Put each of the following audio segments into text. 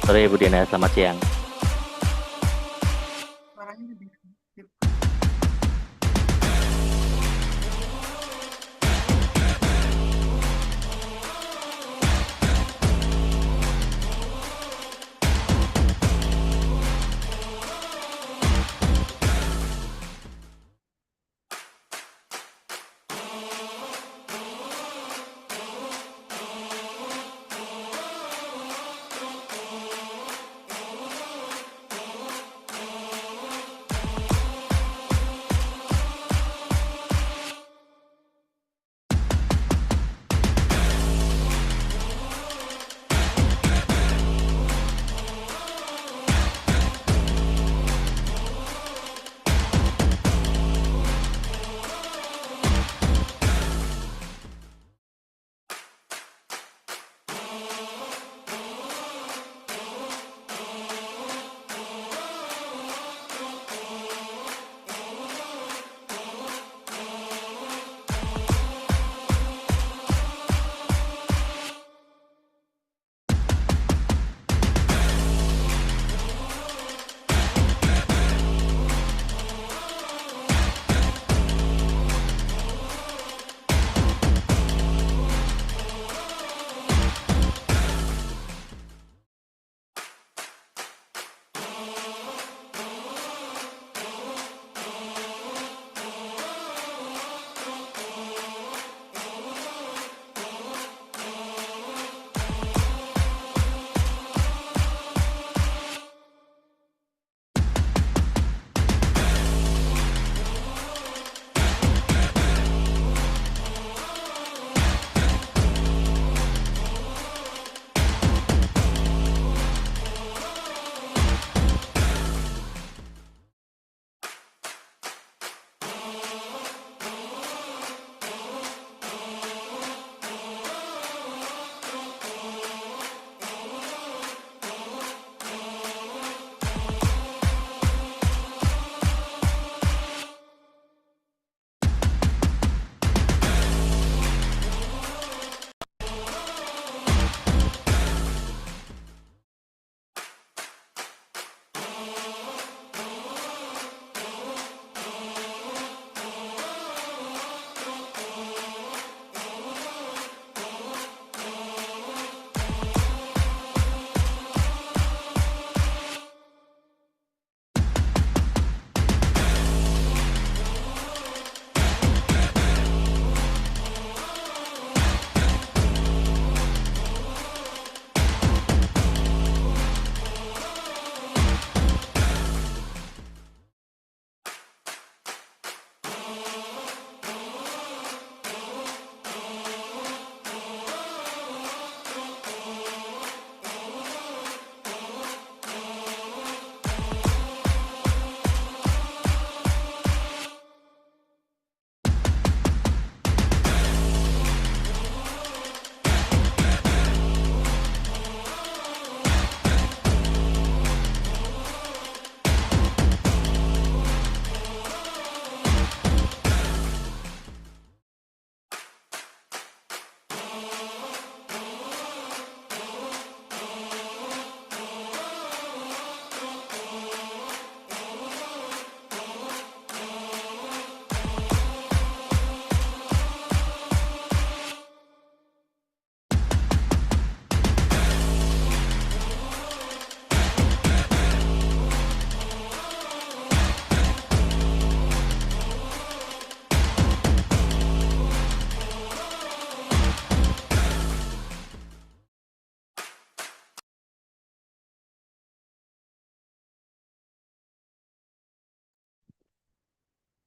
Sore Bu Diana, selamat siang. Suaranya lebih aktif.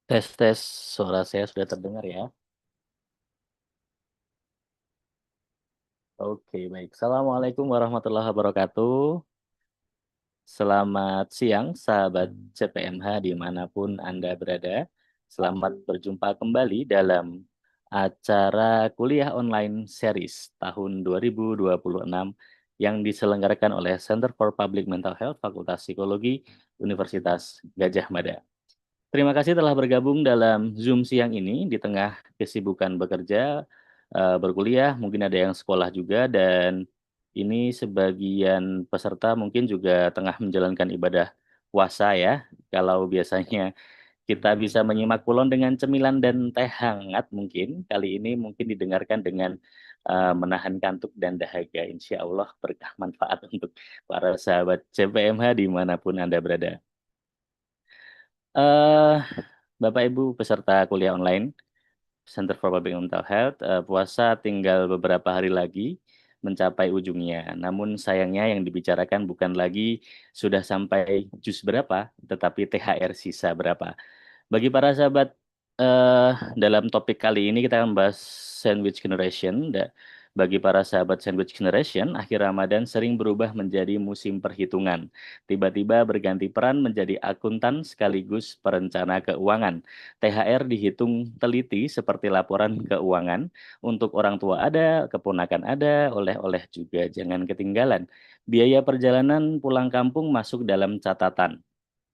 Tes tes, suara saya sudah terdengar ya. Oke, baik. Assalamualaikum warahmatullahi wabarakatuh. Selamat siang, sahabat CPNH dimanapun Anda berada. Selamat berjumpa kembali dalam acara kuliah online series tahun 2026 yang diselenggarakan oleh Center for Public Mental Health Fakultas Psikologi Universitas Gajah Mada. Terima kasih telah bergabung dalam Zoom siang ini di tengah kesibukan bekerja, berkuliah, mungkin ada yang sekolah juga, dan ini sebagian peserta mungkin juga tengah menjalankan ibadah puasa ya. Kalau biasanya kita bisa menyimak kulon dengan cemilan dan teh hangat mungkin, kali ini mungkin didengarkan dengan menahan kantuk dan dahaga. Insya Allah berkah manfaat untuk para sahabat CPMH dimanapun Anda berada. Eh, Bapak Ibu peserta kuliah online, Center for Public Mental Health, puasa tinggal beberapa hari lagi mencapai ujungnya. Namun sayangnya yang dibicarakan bukan lagi sudah sampai jus berapa, tetapi THR sisa berapa. Bagi para sahabat, dalam topik kali ini kita akan membahas sandwich generation. Bagi para sahabat sandwich generation, akhir Ramadan sering berubah menjadi musim perhitungan. Tiba-tiba berganti peran menjadi akuntan sekaligus perencana keuangan. THR dihitung teliti seperti laporan keuangan. Untuk orang tua ada, keponakan ada, oleh-oleh juga jangan ketinggalan. Biaya perjalanan pulang kampung masuk dalam catatan.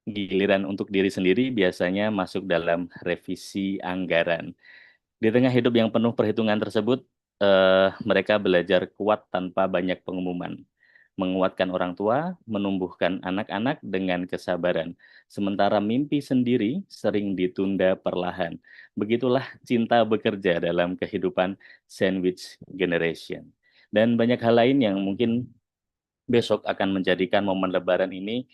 Giliran untuk diri sendiri biasanya masuk dalam revisi anggaran. Di tengah hidup yang penuh perhitungan tersebut, mereka belajar kuat tanpa banyak pengumuman. Menguatkan orang tua, menumbuhkan anak-anak dengan kesabaran. Sementara mimpi sendiri sering ditunda perlahan. Begitulah cinta bekerja dalam kehidupan sandwich generation. Dan banyak hal lain yang mungkin besok akan menjadikan momen Lebaran ini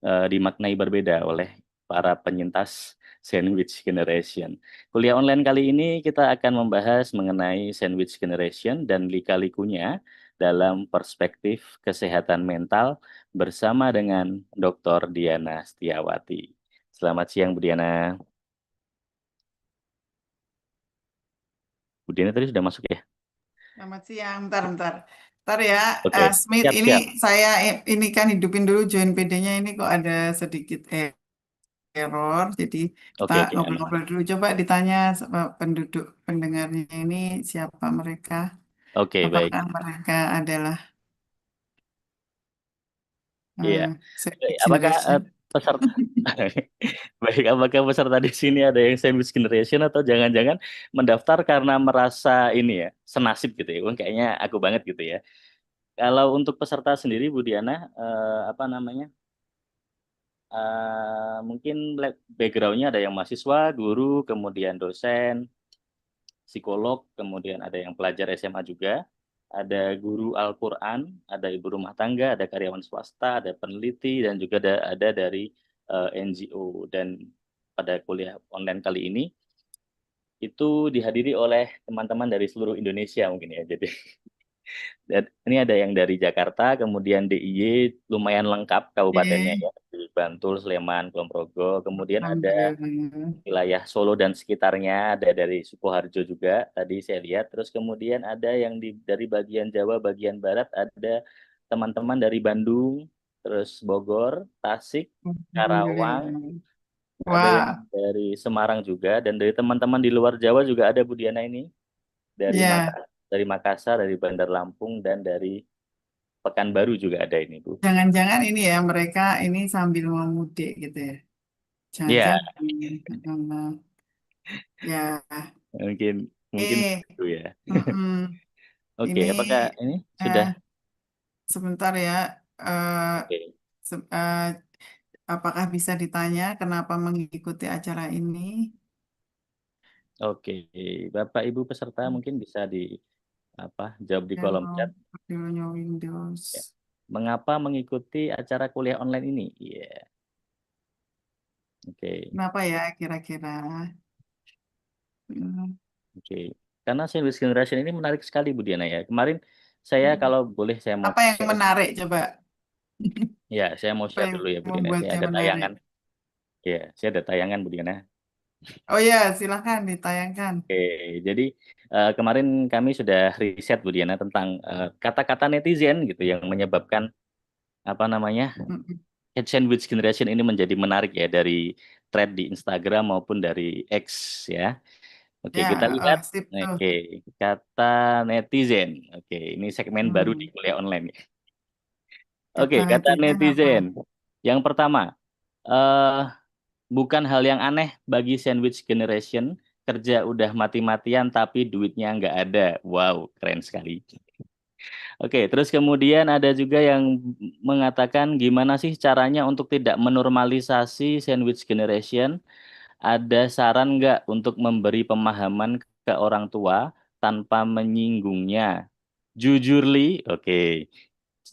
dimaknai berbeda oleh para penyintas sandwich generation. Kuliah online kali ini kita akan membahas mengenai sandwich generation dan lika-likunya dalam perspektif kesehatan mental bersama dengan Dr. Diana Setiawati. Selamat siang Bu Diana. Bu Diana tadi sudah masuk ya? Selamat siang, bentar. Bentar ya, Oke, Smith, ini siap-siap. saya ini kan hidupin dulu join PD-nya ini kok ada sedikit error, jadi kita Oke, oke, aman. ngobrol-ngobrol dulu. Coba ditanya sama penduduk pendengarnya ini siapa mereka, Oke, baik. apakah mereka adalah Iya. Baik, sandwich apakah generation? peserta baik, apakah peserta di sini ada yang sandwich generation atau jangan-jangan mendaftar karena merasa ini ya, senasib gitu ya. Wah, kayaknya aku banget gitu ya. Kalau untuk peserta sendiri Bu Diana, apa namanya? Mungkin background-nya ada yang mahasiswa, guru, kemudian dosen, psikolog, kemudian ada yang pelajar SMA juga, ada guru Al-Quran, ada ibu rumah tangga, ada karyawan swasta, ada peneliti, dan juga ada dari NGO. Dan pada kuliah online kali ini, itu dihadiri oleh teman-teman dari seluruh Indonesia mungkin ya. Jadi dan ini ada yang dari Jakarta, kemudian DIY lumayan lengkap kabupatennya Oke, ya, di Bantul, Sleman, Kulon Progo, kemudian ada alhamdulillah. wilayah Solo dan sekitarnya, ada dari Sukoharjo juga tadi saya lihat, terus kemudian ada yang dari bagian Jawa bagian barat, ada teman-teman dari Bandung, terus Bogor, Tasik, Karawang, Alhamdulillah. ada yang Wah, dari Semarang juga, dan dari teman-teman di luar Jawa juga ada Bu Diana ini, dari ya, Makassar, dari Bandar Lampung, dan dari Pekanbaru juga ada ini Bu. jangan-jangan ini ya mereka ini sambil mau mudik gitu ya. Ya, Jangan-jangan ya, mungkin mungkin eh, begitu ya. mm-mm. Oke, Ini apakah ini eh, sudah? sebentar ya. eh, Oke. se- eh, apakah bisa ditanya kenapa mengikuti acara ini? Oke, Bapak Ibu peserta mungkin bisa di apa jawab di kolom Kalau chat. videonya Windows, Ya. Mengapa mengikuti acara kuliah online ini? Iya, oke, kenapa ya kira-kira? Hmm, oke. Karena sandwich generation ini menarik sekali Bu Diana ya. Kemarin saya kalau boleh saya mau Apa yang share, menarik coba? ya saya mau Apa share yang dulu ya Bu Diana. Saya membuatnya ada menarik? tayangan, ya saya ada tayangan Bu Diana. Oh ya, silahkan ditayangkan. Oke, jadi kemarin kami sudah riset Bu Diana tentang kata-kata netizen gitu yang menyebabkan apa namanya Mm-mm. sandwich generation ini menjadi menarik ya dari thread di Instagram maupun dari X ya. Oke, Ya, kita lihat. sip tuh. Oke, kata netizen. Oke, ini segmen baru di Hmm. kuliah online. Oke, Kata kata netizen apa? netizen. Yang pertama, eh bukan hal yang aneh bagi sandwich generation, kerja udah mati-matian tapi duitnya nggak ada. Wow, keren sekali. Oke, terus kemudian ada juga yang mengatakan gimana sih caranya untuk tidak menormalisasi sandwich generation? Ada saran nggak untuk memberi pemahaman ke orang tua tanpa menyinggungnya? Jujurly, oke.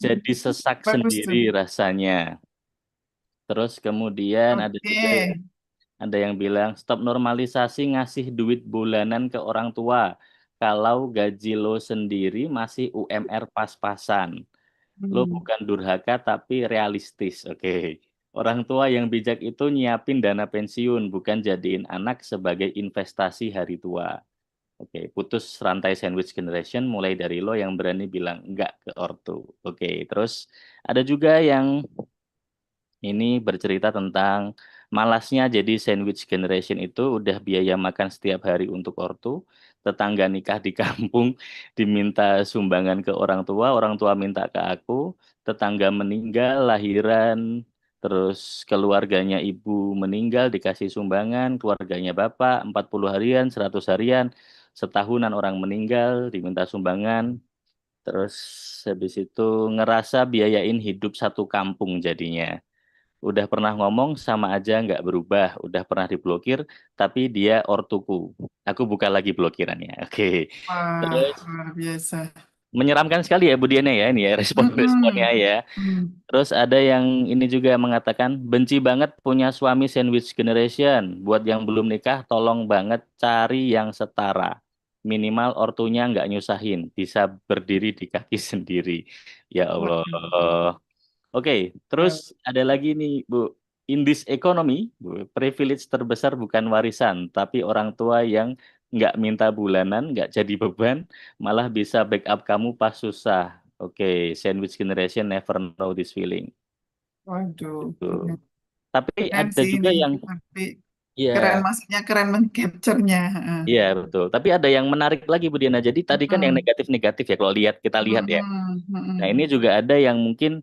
Jadi sesak Bagus sendiri tuh. rasanya. Terus kemudian ada Oke. juga ya, ada yang bilang stop normalisasi ngasih duit bulanan ke orang tua. Kalau gaji lo sendiri masih UMR pas-pasan. Lo Hmm. bukan durhaka tapi realistis. Oke. Orang tua yang bijak itu nyiapin dana pensiun, bukan jadiin anak sebagai investasi hari tua. Oke, putus rantai sandwich generation mulai dari lo yang berani bilang enggak ke ortu. Oke, terus ada juga yang ini bercerita tentang malasnya jadi sandwich generation itu udah biaya makan setiap hari untuk ortu, tetangga nikah di kampung diminta sumbangan ke orang tua minta ke aku, tetangga meninggal, lahiran, terus keluarganya ibu meninggal dikasih sumbangan, keluarganya bapak 40 harian, 100 harian, setahunan orang meninggal diminta sumbangan, terus habis itu ngerasa biayain hidup satu kampung jadinya. Udah pernah ngomong sama aja nggak berubah, udah pernah diblokir, tapi dia ortuku. Aku buka lagi blokirannya. Oke. Wah, Terus luar biasa. menyeramkan sekali ya Bu Diana ya ini ya respon-responnya Mm-mm. ya. Hmm. Terus ada yang ini juga mengatakan benci banget punya suami sandwich generation. Buat yang belum nikah, tolong banget cari yang setara. Minimal ortunya nggak nyusahin, bisa berdiri di kaki sendiri. Ya Waduh. Allah. Oke, terus Ya. ada lagi nih, Bu. In this economy, Bu, privilege terbesar bukan warisan, tapi orang tua yang nggak minta bulanan, nggak jadi beban, malah bisa backup kamu pas susah. Oke, sandwich generation never know this feeling. Waduh. Tuh. Tapi Keren ada sih juga ini. yang, Tapi keren ya, maksudnya keren mengcapture-nya. Heeh. iya betul. Tapi ada yang menarik lagi, Bu Diana. Jadi tadi kan yang Mm-mm. negatif-negatif ya, kalau kita lihat ya. Mm-mm. Nah, Mm-mm. ini juga ada yang mungkin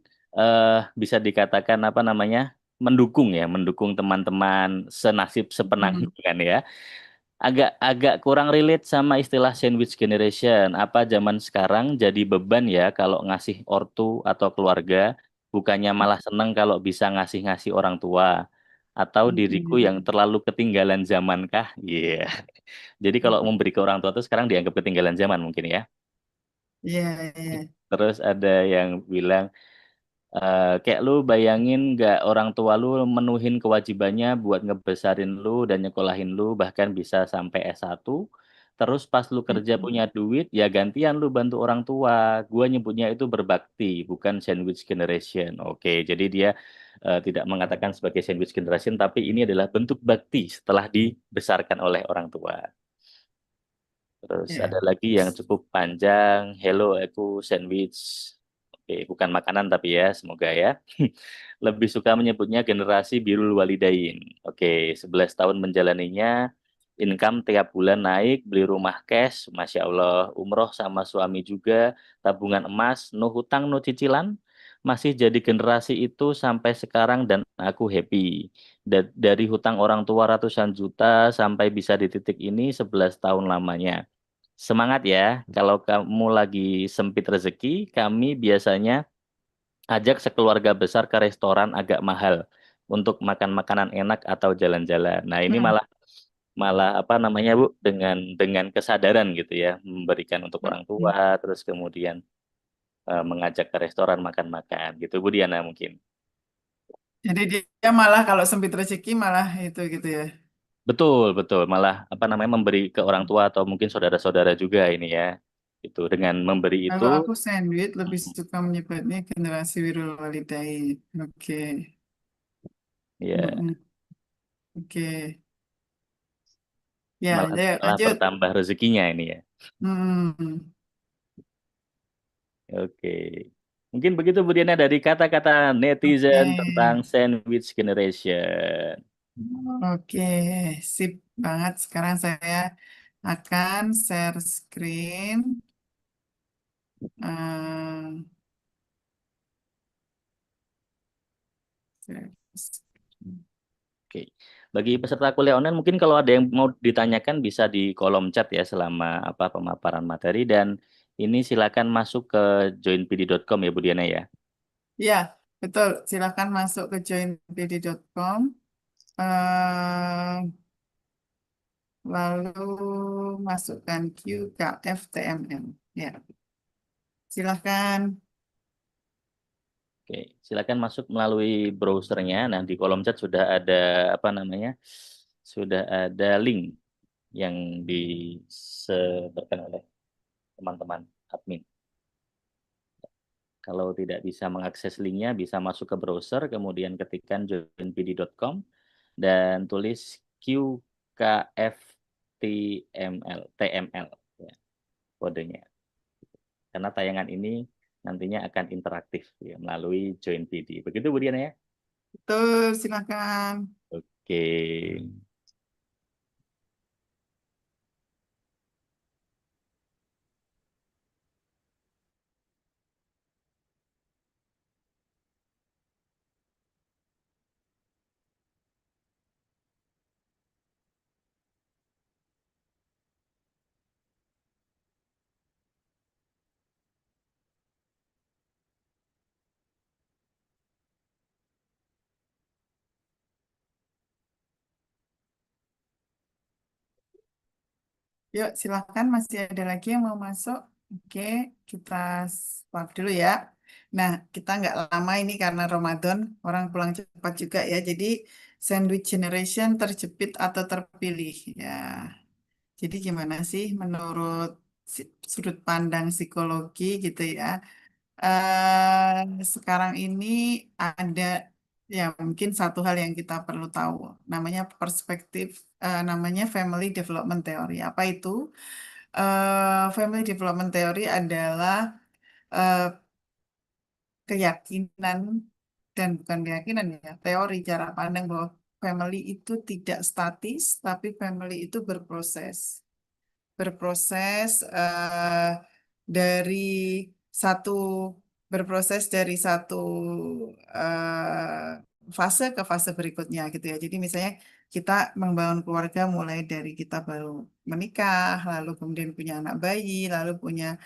bisa dikatakan apa namanya mendukung ya, mendukung teman-teman senasib Mm-mm. sepenanggungan ya. Agak kurang relate sama istilah sandwich generation. Apa zaman sekarang jadi beban ya kalau ngasih ortu atau keluarga, bukannya malah seneng kalau bisa ngasih-ngasih orang tua. Atau diriku Mm-mm. yang terlalu ketinggalan zaman kah? Iya. Jadi kalau memberi ke orang tua itu sekarang dianggap ketinggalan zaman mungkin ya. Iya, iya. Terus ada yang bilang kayak lu bayangin nggak orang tua lu menuhin kewajibannya buat ngebesarin lu dan nyekolahin lu bahkan bisa sampai S1. Terus pas lu kerja Mm-mm. punya duit, ya gantian lu bantu orang tua. Gua nyebutnya itu berbakti, bukan sandwich generation. Oke, jadi dia tidak mengatakan sebagai sandwich generation, tapi ini adalah bentuk bakti setelah dibesarkan oleh orang tua. Terus Iya. ada lagi yang cukup panjang. Hello, aku sandwich. Oke, bukan makanan tapi ya, semoga ya. Lebih suka menyebutnya generasi birrul walidain. Oke, 11 tahun menjalaninya, income tiap bulan naik, beli rumah cash, Masya Allah, umroh sama suami juga, tabungan emas, no hutang, no cicilan, masih jadi generasi itu sampai sekarang dan aku happy. Dari hutang orang tua ratusan juta sampai bisa di titik ini 11 tahun lamanya. Semangat ya, kalau kamu lagi sempit rezeki, kami biasanya ajak sekeluarga besar ke restoran agak mahal untuk makan makanan enak atau jalan-jalan. Nah, ini Hmm. malah malah apa namanya, Bu, dengan kesadaran gitu ya, memberikan untuk orang tua, Hmm. terus kemudian mengajak ke restoran makan-makan gitu, Bu Diana mungkin. Jadi dia malah kalau sempit rezeki malah itu gitu ya. Betul, betul. Malah apa namanya memberi ke orang tua atau mungkin saudara-saudara juga ini ya. Itu dengan memberi itu, Kalau aku sandwich lebih suka menyebutnya generasi Wirul Walidain. Oke. ya, Mm-mm. Oke. Ya, malah ya malah lanjut. bertambah rezekinya ini ya. Hmm. Oke. Mungkin begitu Bu Diana dari kata-kata Oke. netizen tentang sandwich generation. Oke, sip banget. Sekarang saya akan share screen. eh, share screen. Oke. Bagi peserta kuliah online mungkin kalau ada yang mau ditanyakan bisa di kolom chat ya selama apa pemaparan materi dan Ini silakan masuk ke joinpd.com ya Bu Diana ya. Ya, betul. Silakan masuk ke joinpd.com. eh Lalu masukkan QKFTML. Ya, silakan. Oke, silakan masuk melalui browsernya. Nah, di kolom chat sudah ada apa namanya? Sudah ada link yang disebarkan oleh teman-teman admin. Kalau tidak bisa mengakses linknya, bisa masuk ke browser, kemudian ketikkan joinpd.com dan tulis QKFTML, TML, ya, kodenya. Karena tayangan ini nantinya akan interaktif ya, melalui JoinPD. Begitu Bu Diana ya? Betul, silakan. Oke. Yuk, silakan. Masih ada lagi yang mau masuk. Oke, kita start dulu ya. Nah, kita nggak lama ini karena Ramadan, orang pulang cepat juga ya. Jadi, sandwich generation terjepit atau terpilih. Ya, jadi gimana sih menurut sudut pandang psikologi gitu ya? Sekarang ini ada ya mungkin satu hal yang kita perlu tahu, namanya perspektif, namanya family development theory. Apa itu? Family development theory adalah eh, keyakinan dan bukan keyakinan ya, teori cara pandang bahwa family itu tidak statis, tapi family itu berproses dari satu dari satu fase ke fase berikutnya gitu ya. Jadi misalnya kita membangun keluarga mulai dari kita baru menikah, lalu kemudian punya anak bayi, lalu punya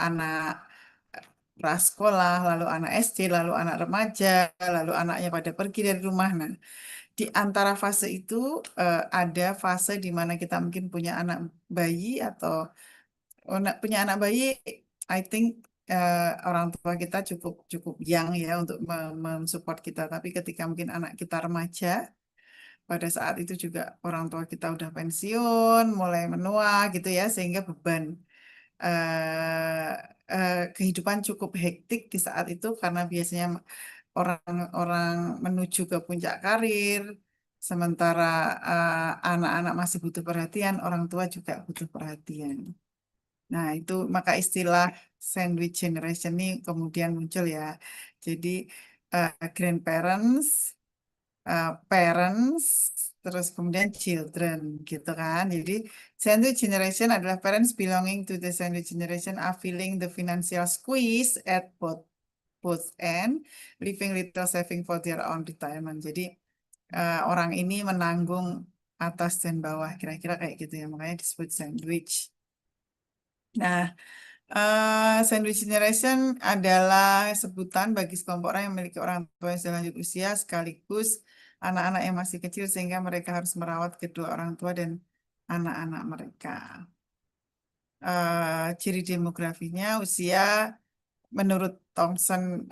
anak prasekolah, lalu anak SD, lalu anak remaja, lalu anaknya pada pergi dari rumah. Nah, di antara fase itu ada fase di mana kita mungkin punya anak bayi atau punya anak bayi. I think orang tua kita cukup cukup young ya untuk mensupport kita. Tapi ketika mungkin anak kita remaja, pada saat itu juga orang tua kita udah pensiun, mulai menua gitu ya, sehingga beban kehidupan cukup hektik di saat itu karena biasanya orang-orang menuju ke puncak karir, sementara anak-anak masih butuh perhatian, orang tua juga butuh perhatian. Nah, itu maka istilah sandwich generation ini kemudian muncul ya. Jadi grandparents, parents, terus kemudian children gitu kan. Jadi sandwich generation adalah parents belonging to the sandwich generation are feeling the financial squeeze at both end, leaving little saving for their own retirement. Jadi orang ini menanggung atas dan bawah kira-kira kayak gitu ya. Makanya disebut sandwich. Nah, sandwich generation adalah sebutan bagi sekelompok orang yang memiliki orang tua yang sudah lanjut usia sekaligus anak-anak yang masih kecil sehingga mereka harus merawat kedua orang tua dan anak-anak mereka. Ciri demografinya usia menurut Thomson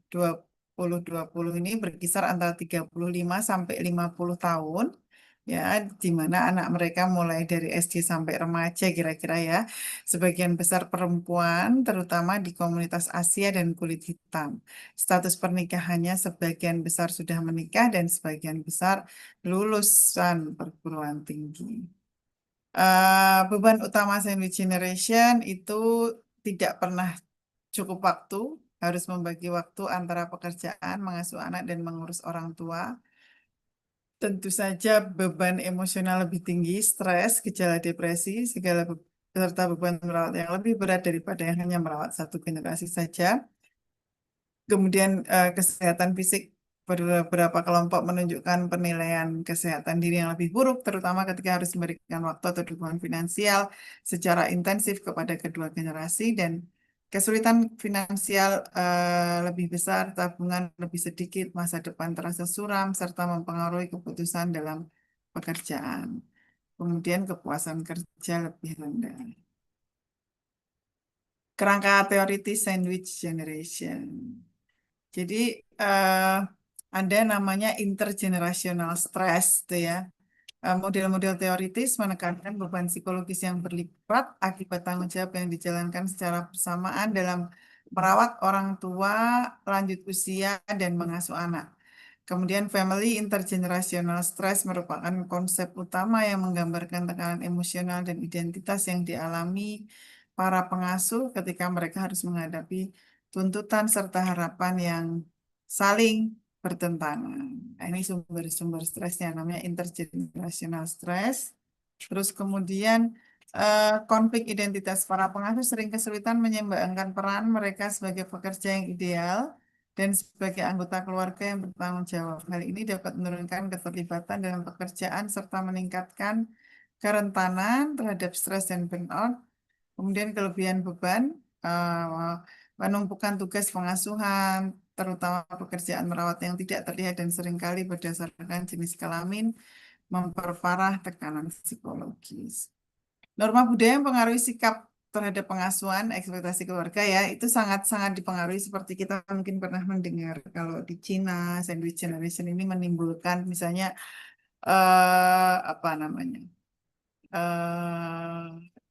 2020 ini berkisar antara 35 sampai 50 tahun ya, di mana anak mereka mulai dari SD sampai remaja kira-kira ya. Sebagian besar perempuan terutama di komunitas Asia dan kulit hitam. Status pernikahannya sebagian besar sudah menikah dan sebagian besar lulusan perguruan tinggi. Beban utama sandwich generation itu tidak pernah cukup waktu, harus membagi waktu antara pekerjaan, mengasuh anak, dan mengurus orang tua. Tentu saja beban emosional lebih tinggi, stres, gejala depresi, serta beban merawat yang lebih berat daripada yang hanya merawat satu generasi saja. Kemudian kesehatan fisik beberapa kelompok menunjukkan penilaian kesehatan diri yang lebih buruk, terutama ketika harus memberikan waktu atau dukungan finansial secara intensif kepada kedua generasi, dan kesulitan finansial lebih besar, tabungan lebih sedikit, masa depan terasa suram, serta mempengaruhi keputusan dalam pekerjaan. Kemudian kepuasan kerja lebih rendah. Kerangka teoritis sandwich generation. Jadi eh, ada namanya intergenerational stress, itu ya. Model-model teoritis menekankan beban psikologis yang berlipat akibat tanggung jawab yang dijalankan secara bersamaan dalam merawat orang tua, lanjut usia, dan mengasuh anak. Kemudian family intergenerational stress merupakan konsep utama yang menggambarkan tekanan emosional dan identitas yang dialami para pengasuh ketika mereka harus menghadapi tuntutan serta harapan yang saling bertentangan. Nah, ini sumber-sumber stresnya namanya intergenerational stress. Terus kemudian konflik identitas para pengasuh sering kesulitan menyeimbangkan peran mereka sebagai pekerja yang ideal dan sebagai anggota keluarga yang bertanggung jawab. Hal ini dapat menurunkan keterlibatan dalam pekerjaan serta meningkatkan kerentanan terhadap stres dan burnout. Kemudian kelebihan beban, penumpukan tugas pengasuhan, terutama pekerjaan merawat yang tidak terlihat dan seringkali berdasarkan jenis kelamin, memperparah tekanan psikologis. Norma budaya yang mempengaruhi sikap terhadap pengasuhan, ekspektasi keluarga ya, itu sangat-sangat dipengaruhi seperti kita mungkin pernah mendengar kalau di Cina, sandwich generation ini menimbulkan misalnya apa namanya?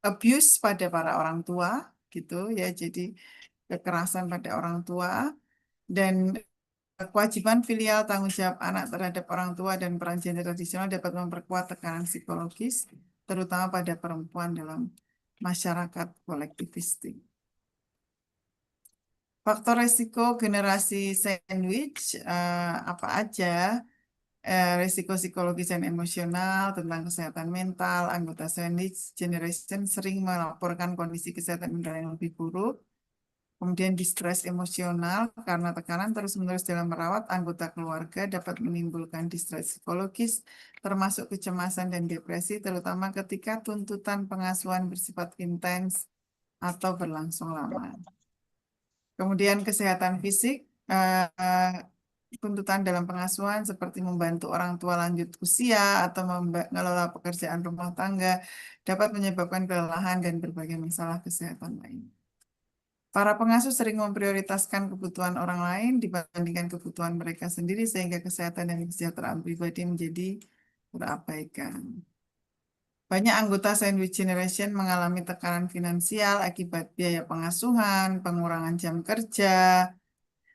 Abuse pada para orang tua gitu ya. Jadi kekerasan pada orang tua dan kewajiban filial tanggung jawab anak terhadap orang tua dan peran gender tradisional dapat memperkuat tekanan psikologis terutama pada perempuan dalam masyarakat kolektivistik. Faktor risiko generasi sandwich apa aja? Risiko psikologis dan emosional tentang kesehatan mental, anggota sandwich generation sering melaporkan kondisi kesehatan mental yang lebih buruk. Kemudian distress emosional karena tekanan terus-menerus dalam merawat anggota keluarga dapat menimbulkan distress psikologis, termasuk kecemasan dan depresi, terutama ketika tuntutan pengasuhan bersifat intens atau berlangsung lama. Kemudian kesehatan fisik, tuntutan dalam pengasuhan seperti membantu orang tua lanjut usia atau mengelola pekerjaan rumah tangga dapat menyebabkan kelelahan dan berbagai masalah kesehatan lain. Para pengasuh sering memprioritaskan kebutuhan orang lain dibandingkan kebutuhan mereka sendiri sehingga kesehatan dan kesejahteraan pribadi menjadi terabaikan. Banyak anggota sandwich generation mengalami tekanan finansial akibat biaya pengasuhan, pengurangan jam kerja,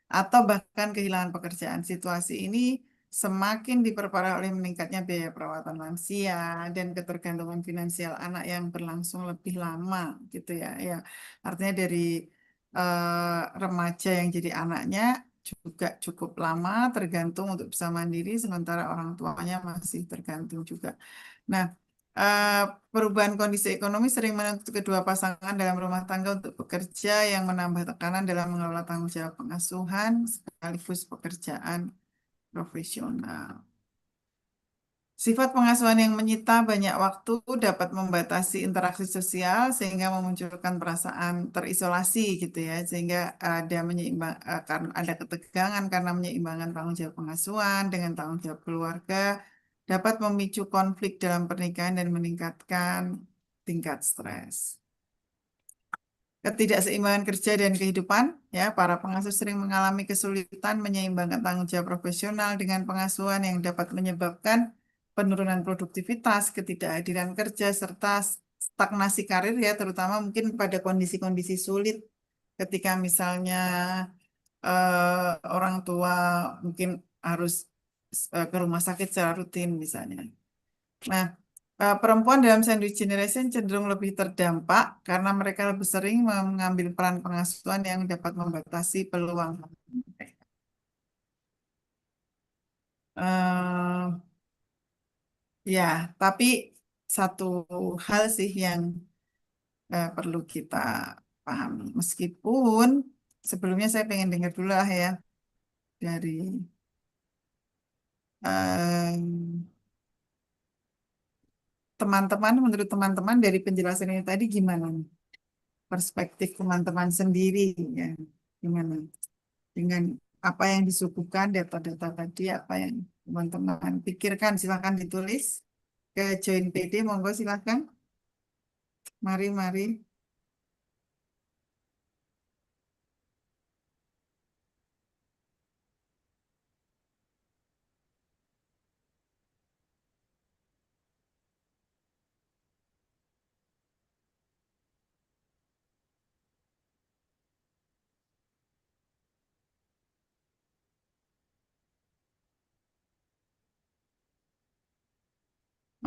atau bahkan kehilangan pekerjaan. Situasi ini semakin diperparah oleh meningkatnya biaya perawatan lansia dan ketergantungan finansial anak yang berlangsung lebih lama, gitu ya. Ya, artinya dari remaja yang jadi anaknya juga cukup lama tergantung untuk bisa mandiri, sementara orang tuanya masih tergantung juga. Nah, eh, perubahan kondisi ekonomi sering menuntut kedua pasangan dalam rumah tangga untuk bekerja yang menambah tekanan dalam mengelola tanggung jawab pengasuhan sekaligus pekerjaan profesional. Sifat pengasuhan yang menyita banyak waktu dapat membatasi interaksi sosial sehingga memunculkan perasaan terisolasi gitu ya, sehingga ada karena ada ketegangan karena menyeimbangkan tanggung jawab pengasuhan dengan tanggung jawab keluarga dapat memicu konflik dalam pernikahan dan meningkatkan tingkat stres. Ketidakseimbangan kerja dan kehidupan, ya, para pengasuh sering mengalami kesulitan menyeimbangkan tanggung jawab profesional dengan pengasuhan yang dapat menyebabkan penurunan produktivitas, ketidakhadiran kerja, serta stagnasi karir ya, terutama mungkin pada kondisi-kondisi sulit ketika misalnya orang tua mungkin harus ke rumah sakit secara rutin misalnya. Nah, perempuan dalam sandwich generation cenderung lebih terdampak karena mereka lebih sering mengambil peran pengasuhan yang dapat membatasi peluang. Eh, ya, tapi satu hal sih yang perlu kita pahami. Meskipun sebelumnya saya pengen dengar dulu lah ya dari Em, teman-teman, menurut teman-teman dari penjelasan ini tadi gimana nih? Perspektif teman-teman sendiri ya, gimana? Dengan apa yang disuguhkan data-data tadi, apa yang teman-teman pikirkan, silakan ditulis ke Join PD, monggo silakan. Mari, mari.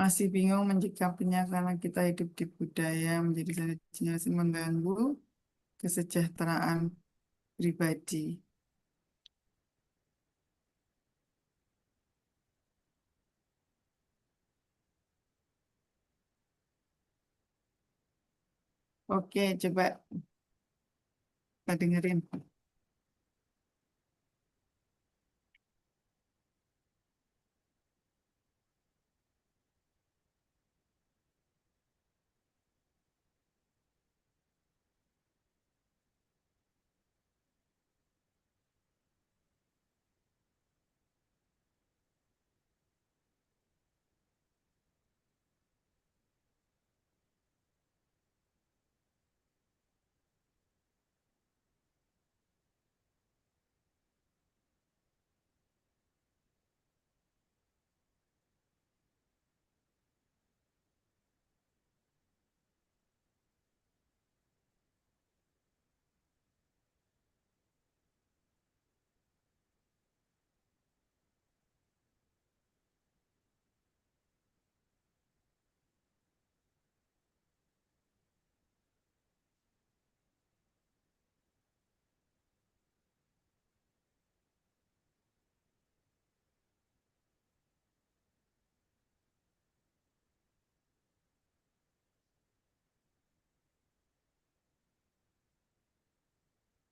Masih bingung menyikapinya karena kita hidup di budaya menjadi jenis mengganggu kesejahteraan pribadi. Oke, coba kita dengerin.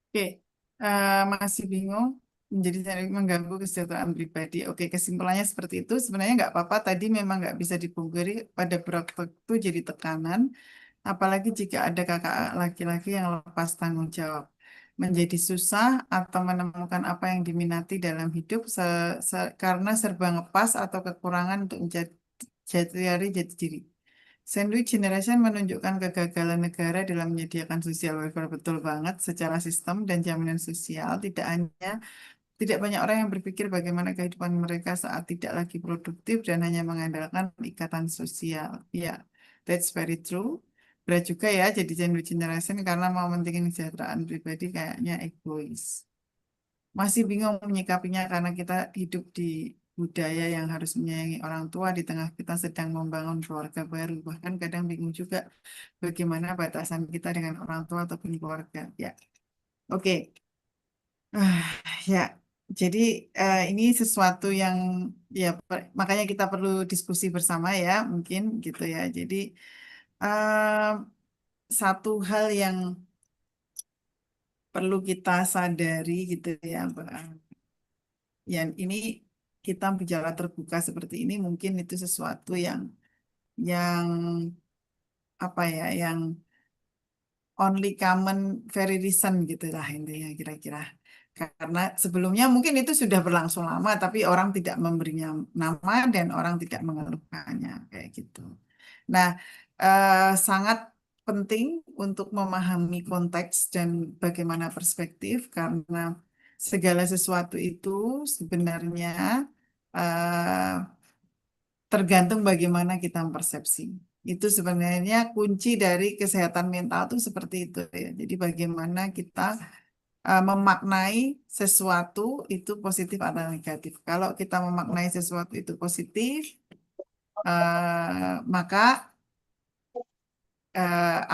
Oke, masih bingung menjadi saling mengganggu kesejahteraan pribadi. Oke, kesimpulannya seperti itu. Sebenarnya nggak apa-apa. Tadi memang nggak bisa dipungkiri pada beberapa waktu jadi tekanan. Apalagi jika ada kakak laki-laki yang lepas tanggung jawab. Menjadi susah atau menemukan apa yang diminati dalam hidup karena serba ngepas atau kekurangan untuk menjadi jati diri. Sandwich Generation menunjukkan kegagalan negara dalam menyediakan social welfare betul banget secara sistem dan jaminan sosial. Tidak banyak orang yang berpikir bagaimana kehidupan mereka saat tidak lagi produktif dan hanya mengandalkan ikatan sosial. Ya, that's very true. Berat juga ya jadi sandwich generation karena mau mentingin kesejahteraan pribadi kayaknya egois. Masih bingung menyikapinya karena kita hidup di budaya yang harus menyayangi orang tua di tengah kita sedang membangun keluarga baru. Bahkan kadang bingung juga bagaimana batasan kita dengan orang tua ataupun keluarga. Ya, oke. Ah, ya, jadi ini sesuatu yang ya makanya kita perlu diskusi bersama ya, mungkin gitu ya. Jadi eh, satu hal yang perlu kita sadari gitu ya, yang ini kita bicara terbuka seperti ini mungkin itu sesuatu yang apa ya, yang only common very recent gitu lah intinya kira-kira. Karena sebelumnya mungkin itu sudah berlangsung lama, tapi orang tidak memberinya nama dan orang tidak mengeluhkannya kayak gitu. Nah, sangat penting untuk memahami konteks dan bagaimana perspektif karena segala sesuatu itu sebenarnya eh, tergantung bagaimana kita mempersepsi. Itu sebenarnya kunci dari kesehatan mental itu seperti itu ya. Jadi bagaimana kita memaknai sesuatu itu positif atau negatif. Kalau kita memaknai sesuatu itu positif, maka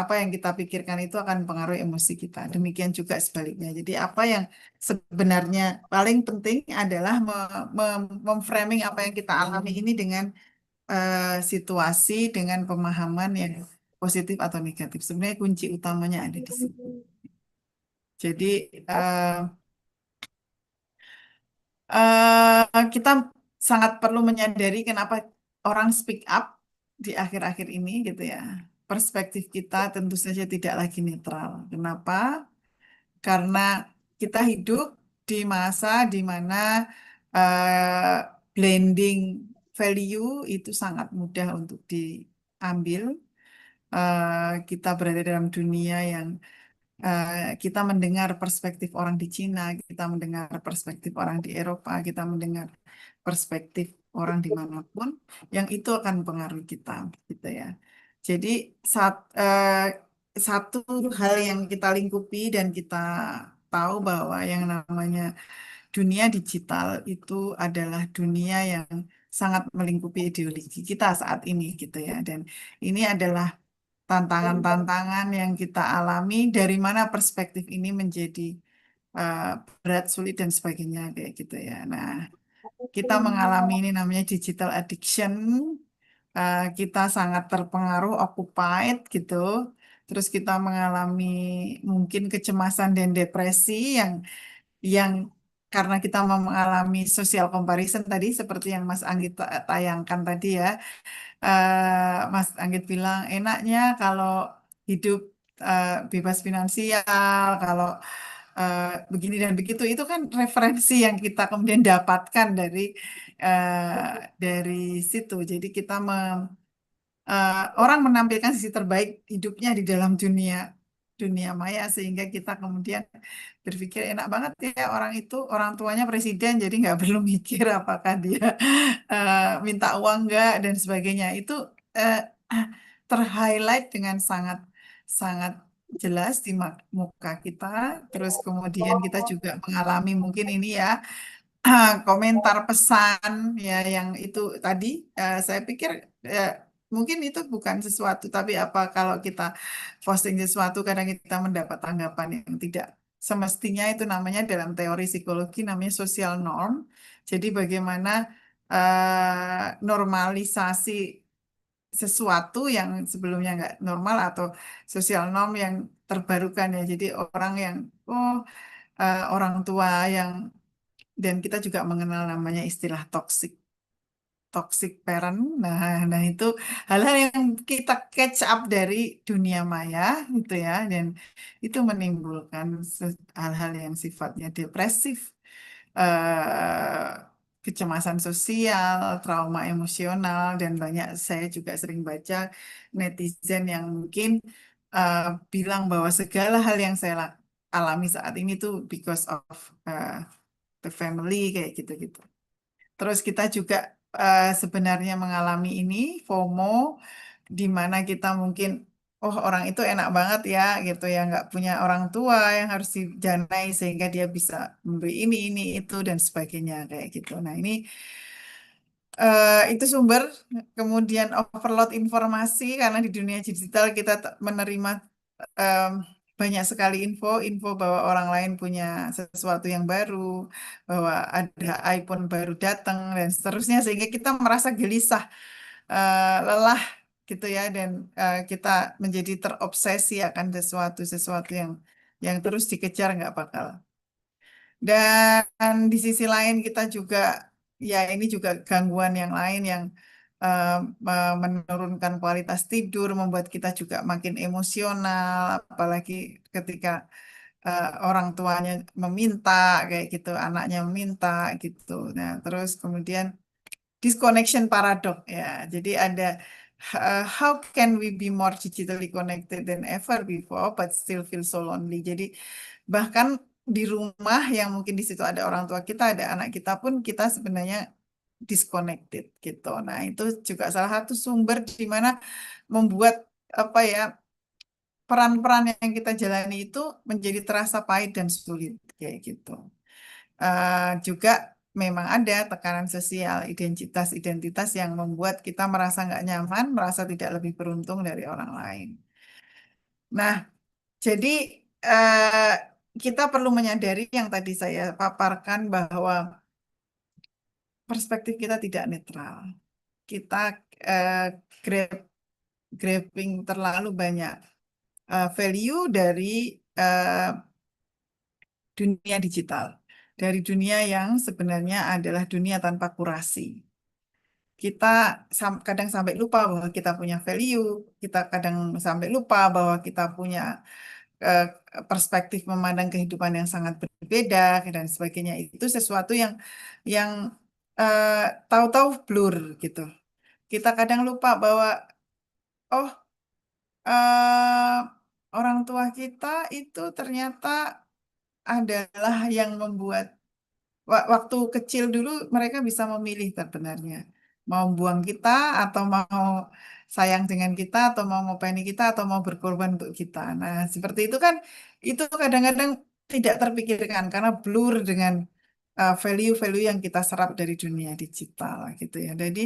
apa yang kita pikirkan itu akan mempengaruhi emosi kita. Demikian juga sebaliknya. Jadi apa yang sebenarnya paling penting adalah memframing apa yang kita alami ini dengan situasi, dengan pemahaman yang positif atau negatif. Sebenarnya kunci utamanya ada di situ. Jadi kita sangat perlu menyadari kenapa orang speak up di akhir-akhir ini gitu ya. Perspektif kita tentu saja tidak lagi netral. Kenapa? Karena kita hidup di masa di mana eh, blending value itu sangat mudah untuk diambil. Kita berada dalam dunia yang kita mendengar perspektif orang di Cina, kita mendengar perspektif orang di Eropa, kita mendengar perspektif orang dimanapun, yang itu akan mempengaruhi kita, gitu ya. Jadi satu hal yang kita lingkupi dan kita tahu bahwa yang namanya dunia digital itu adalah dunia yang sangat melingkupi ideologi kita saat ini, gitu ya. Dan ini adalah tantangan-tantangan yang kita alami dari mana perspektif ini menjadi eh, berat, sulit dan sebagainya kayak gitu ya. Nah, kita mengalami ini namanya digital addiction. Kita sangat terpengaruh, occupied gitu. Terus kita mengalami mungkin kecemasan dan depresi yang karena kita mengalami social comparison tadi seperti yang Mas Anggit tayangkan tadi ya. Mas Anggit bilang enaknya kalau hidup bebas finansial, kalau eh, begini dan begitu itu kan referensi yang kita kemudian dapatkan dari situ. Jadi orang menampilkan sisi terbaik hidupnya di dalam dunia dunia maya sehingga kita kemudian berpikir enak banget ya orang itu orang tuanya presiden jadi nggak perlu mikir apakah dia minta uang nggak dan sebagainya itu eh, terhighlight dengan sangat sangat jelas di muka kita terus kemudian kita juga mengalami mungkin ini ya komentar pesan ya yang itu tadi saya pikir eh, mungkin itu bukan sesuatu tapi apa kalau kita posting sesuatu kadang kita mendapat tanggapan yang tidak semestinya itu namanya dalam teori psikologi namanya social norm. Jadi bagaimana normalisasi sesuatu yang sebelumnya nggak normal atau social norm yang terbarukan ya. Jadi orang yang orang tua yang dan kita juga mengenal namanya istilah toxic parent. Nah itu hal-hal yang kita catch up dari dunia maya gitu ya, dan itu menimbulkan hal-hal yang sifatnya depresif, eh, kecemasan sosial, trauma emosional, dan banyak saya juga sering baca netizen yang mungkin eh, bilang bahwa segala hal yang saya alami saat ini tuh because of the family kayak gitu-gitu. Terus kita juga sebenarnya mengalami ini FOMO, di mana kita mungkin, oh orang itu enak banget ya gitu ya, nggak punya orang tua yang harus didanai sehingga dia bisa memberi ini itu dan sebagainya kayak gitu. Nah ini itu sumber, kemudian overload informasi karena di dunia digital kita menerima em, banyak sekali info bahwa orang lain punya sesuatu yang baru, bahwa ada iPhone baru datang dan seterusnya sehingga kita merasa gelisah, lelah gitu ya dan kita menjadi terobsesi akan sesuatu yang terus dikejar nggak bakal. Dan di sisi lain kita juga, ya ini juga gangguan yang lain yang eh, menurunkan kualitas tidur, membuat kita juga makin emosional, apalagi ketika orang tuanya meminta kayak gitu, anaknya meminta gitu. Nah, terus kemudian disconnection paradox ya. Jadi ada how can we be more digitally connected than ever before but still feel so lonely. Jadi bahkan di rumah yang mungkin di situ ada orang tua kita, ada anak kita pun kita sebenarnya disconnected gitu. Nah, itu juga salah satu sumber di mana membuat apa ya peran-peran yang kita jalani itu menjadi terasa pahit dan sulit kayak gitu. Juga memang ada tekanan sosial, identitas-identitas yang membuat kita merasa nggak nyaman, merasa tidak lebih beruntung dari orang lain. Nah, jadi eh, kita perlu menyadari yang tadi saya paparkan bahwa perspektif kita tidak netral. Kita eh, grab, grabbing terlalu banyak value dari eh, dunia digital. dari dunia yang sebenarnya adalah dunia tanpa kurasi. Kita kadang sampai lupa bahwa kita punya value, kita kadang sampai lupa bahwa kita punya eh, perspektif memandang kehidupan yang sangat berbeda dan sebagainya. Itu sesuatu yang eh, tahu-tahu blur gitu. Kita kadang lupa bahwa oh eh, orang tua kita itu ternyata adalah yang membuat waktu kecil dulu mereka bisa memilih sebenarnya mau buang kita atau mau sayang dengan kita atau mau ngopeni kita atau mau berkorban untuk kita. Nah, seperti itu kan itu kadang-kadang tidak terpikirkan karena blur dengan value-value yang kita serap dari dunia digital gitu ya. Jadi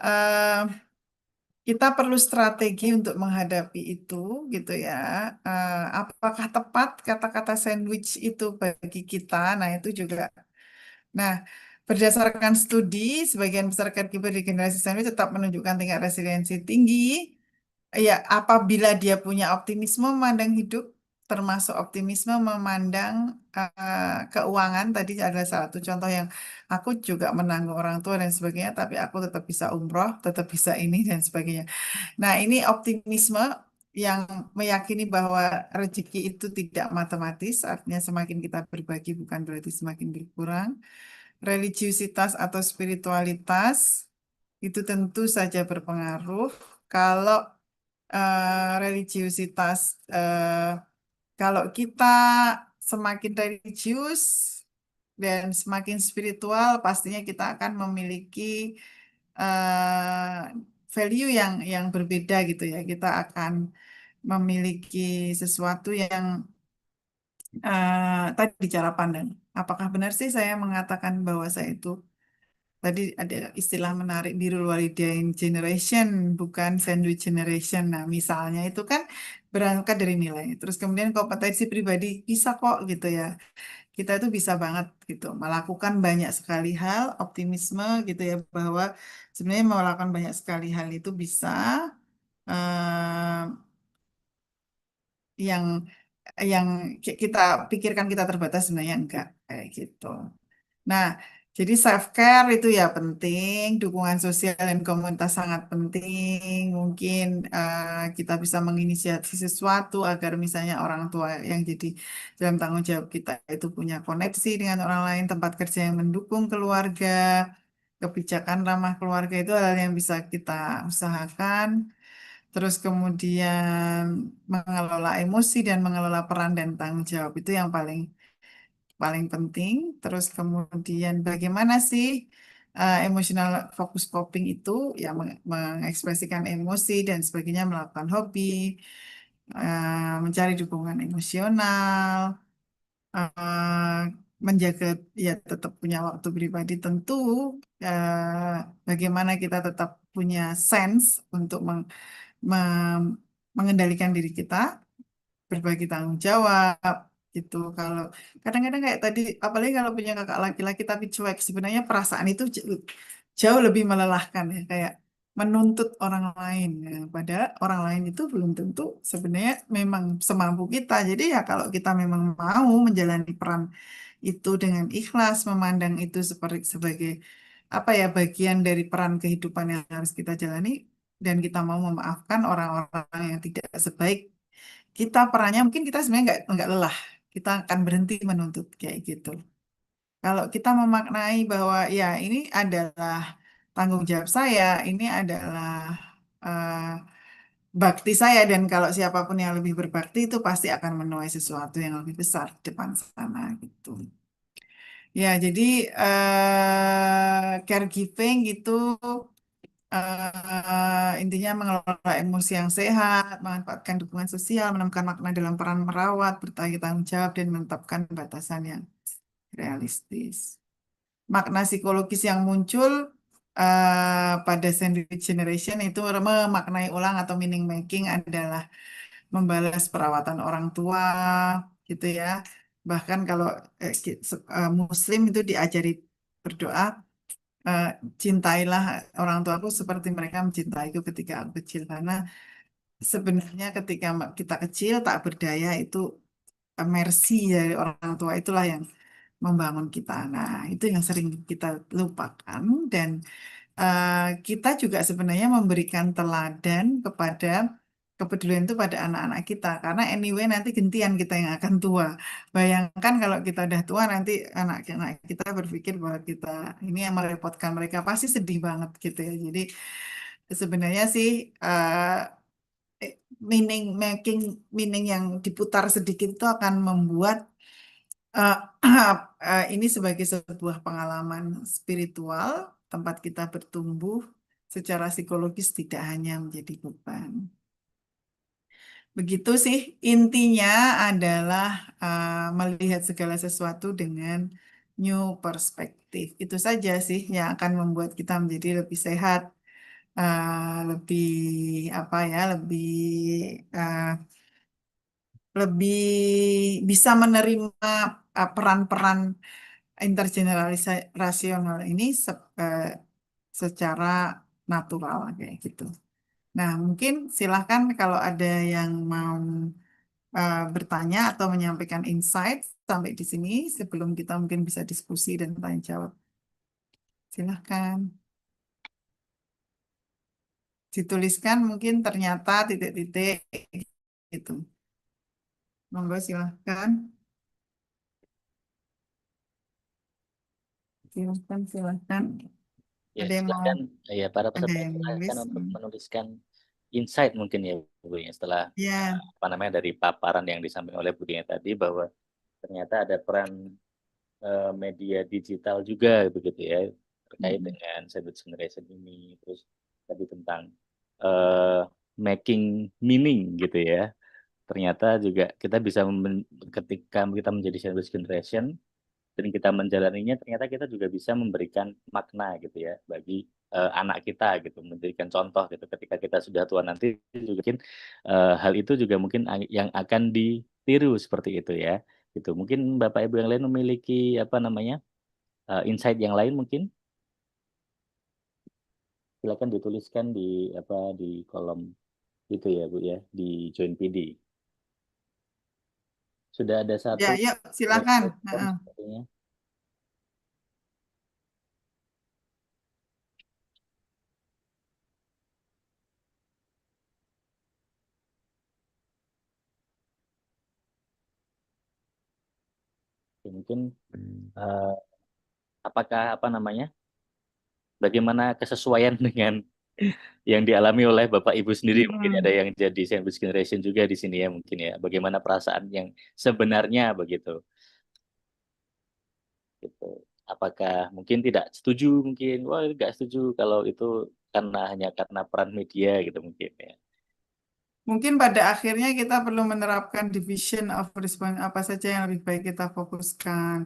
eh, kita perlu strategi untuk menghadapi itu gitu ya. Apakah tepat kata-kata sandwich itu bagi kita? Nah, itu juga. Nah, berdasarkan studi, sebagian besar caregiver di generasi sandwich tetap menunjukkan tingkat resiliensi tinggi. Ya, apabila dia punya optimisme memandang hidup, termasuk optimisme memandang keuangan, tadi adalah salah satu contoh yang aku juga menanggung orang tua dan sebagainya, tapi aku tetap bisa umroh, tetap bisa ini dan sebagainya. Nah, ini optimisme yang meyakini bahwa rezeki itu tidak matematis, artinya semakin kita berbagi bukan berarti semakin berkurang. Religiusitas atau spiritualitas itu tentu saja berpengaruh. Kalau religiusitas, kalau kita semakin religius dan semakin spiritual, pastinya kita akan memiliki value yang berbeda gitu ya. Kita akan memiliki sesuatu yang tadi cara pandang. Apakah benar sih saya mengatakan bahwa saya itu tadi ada istilah menarik birrul walidain generation, bukan sandwich generation. Nah, misalnya itu kan berangkat dari nilai. Terus kemudian kompetensi pribadi bisa kok gitu ya. Kita itu bisa banget gitu melakukan banyak sekali hal, optimisme gitu ya bahwa sebenarnya melakukan banyak sekali hal itu bisa eh, yang yang kita pikirkan kita terbatas sebenarnya enggak kayak gitu. Nah, jadi self care itu ya penting, dukungan sosial dan komunitas sangat penting. Mungkin kita bisa menginisiasi sesuatu agar misalnya orang tua yang jadi dalam tanggung jawab kita itu punya koneksi dengan orang lain, tempat kerja yang mendukung keluarga, kebijakan ramah keluarga itu hal yang bisa kita usahakan. Terus kemudian mengelola emosi dan mengelola peran dan tanggung jawab itu yang paling paling penting. Terus kemudian bagaimana sih emotional focus coping itu ya mengekspresikan emosi dan sebagainya melakukan hobi, mencari dukungan emosional, eh, menjaga ya tetap punya waktu pribadi tentu bagaimana kita tetap punya sense untuk mengendalikan diri kita berbagi tanggung jawab gitu. Kalau kadang-kadang kayak tadi, apalagi kalau punya kakak laki-laki tapi cuek, sebenarnya perasaan itu jauh lebih melelahkan ya, kayak menuntut orang lain. Ya. Padahal orang lain itu belum tentu sebenarnya memang semampu kita. Jadi ya kalau kita memang mau menjalani peran itu dengan ikhlas, memandang itu seperti sebagai apa ya bagian dari peran kehidupan yang harus kita jalani dan kita mau memaafkan orang-orang yang tidak sebaik kita perannya mungkin kita sebenarnya nggak lelah. Kita akan berhenti menuntut kayak gitu. Kalau kita memaknai bahwa ya ini adalah tanggung jawab saya, ini adalah eh, bakti saya dan kalau siapapun yang lebih berbakti itu pasti akan menuai sesuatu yang lebih besar di depan sana gitu. Ya, jadi caregiving itu intinya mengelola emosi yang sehat, memanfaatkan dukungan sosial, menemukan makna dalam peran merawat, bertanggung jawab, dan menetapkan batasan yang realistis. Makna psikologis yang muncul pada sandwich generation itu memaknai ulang atau meaning making adalah membalas perawatan orang tua, gitu ya. Bahkan kalau Muslim itu diajari berdoa eh, cintailah orang tuaku seperti mereka mencintaiku ketika aku kecil karena sebenarnya ketika kita kecil tak berdaya itu mercy dari orang tua itulah yang membangun kita. Nah, itu yang sering kita lupakan dan kita juga sebenarnya memberikan teladan kepada kepedulian itu pada anak-anak kita karena anyway nanti gantian kita yang akan tua. Bayangkan kalau kita udah tua nanti anak-anak kita berpikir bahwa kita ini yang merepotkan mereka pasti sedih banget gitu ya. Jadi sebenarnya sih meaning making meaning yang diputar sedikit itu akan membuat eh, ini sebagai sebuah pengalaman spiritual, tempat kita bertumbuh secara psikologis tidak hanya menjadi beban. Begitu sih, intinya adalah melihat segala sesuatu dengan new perspektif. Itu saja sih yang akan membuat kita menjadi lebih sehat, lebih apa ya, eh, lebih bisa menerima peran-peran intergenerasional ini secara natural kayak gitu. Nah, mungkin silahkan kalau ada yang mau bertanya atau menyampaikan insight sampai di sini sebelum kita mungkin bisa diskusi dan tanya jawab. Silahkan dituliskan mungkin ternyata titik-titik gitu. Monggo silahkan. Silahkan, silahkan. Ya, Ada yang mau, silakan ya para ada peserta yang silakan nulis? untuk menuliskan insight mungkin ya Bu ya setelah Ya. apa namanya dari paparan yang disampaikan oleh Bu Dina tadi bahwa ternyata ada peran media digital juga begitu ya terkait Mm. dengan sandwich generation ini terus tadi tentang eh, making meaning gitu ya ternyata juga kita bisa ketika kita menjadi sandwich generation dan kita menjalaninya ternyata kita juga bisa memberikan makna gitu ya bagi anak kita gitu memberikan contoh gitu ketika kita sudah tua nanti juga mungkin hal itu juga mungkin yang akan ditiru seperti itu ya gitu mungkin Bapak Ibu yang lain memiliki apa namanya insight yang lain mungkin silakan dituliskan di apa di kolom itu ya Bu ya di Join PD sudah ada Ya, satu yuk yang silakan. respon Heeh. sepertinya. Ya, mungkin eh, apakah apa namanya bagaimana kesesuaian dengan yang dialami oleh Bapak Ibu sendiri mungkin ada Hmm. yang jadi sandwich generation juga di sini ya mungkin ya bagaimana perasaan yang sebenarnya begitu gitu apakah mungkin tidak setuju mungkin wah nggak setuju kalau itu karena hanya karena peran media gitu mungkin ya Mungkin pada akhirnya kita perlu menerapkan division of response apa saja yang lebih baik kita fokuskan.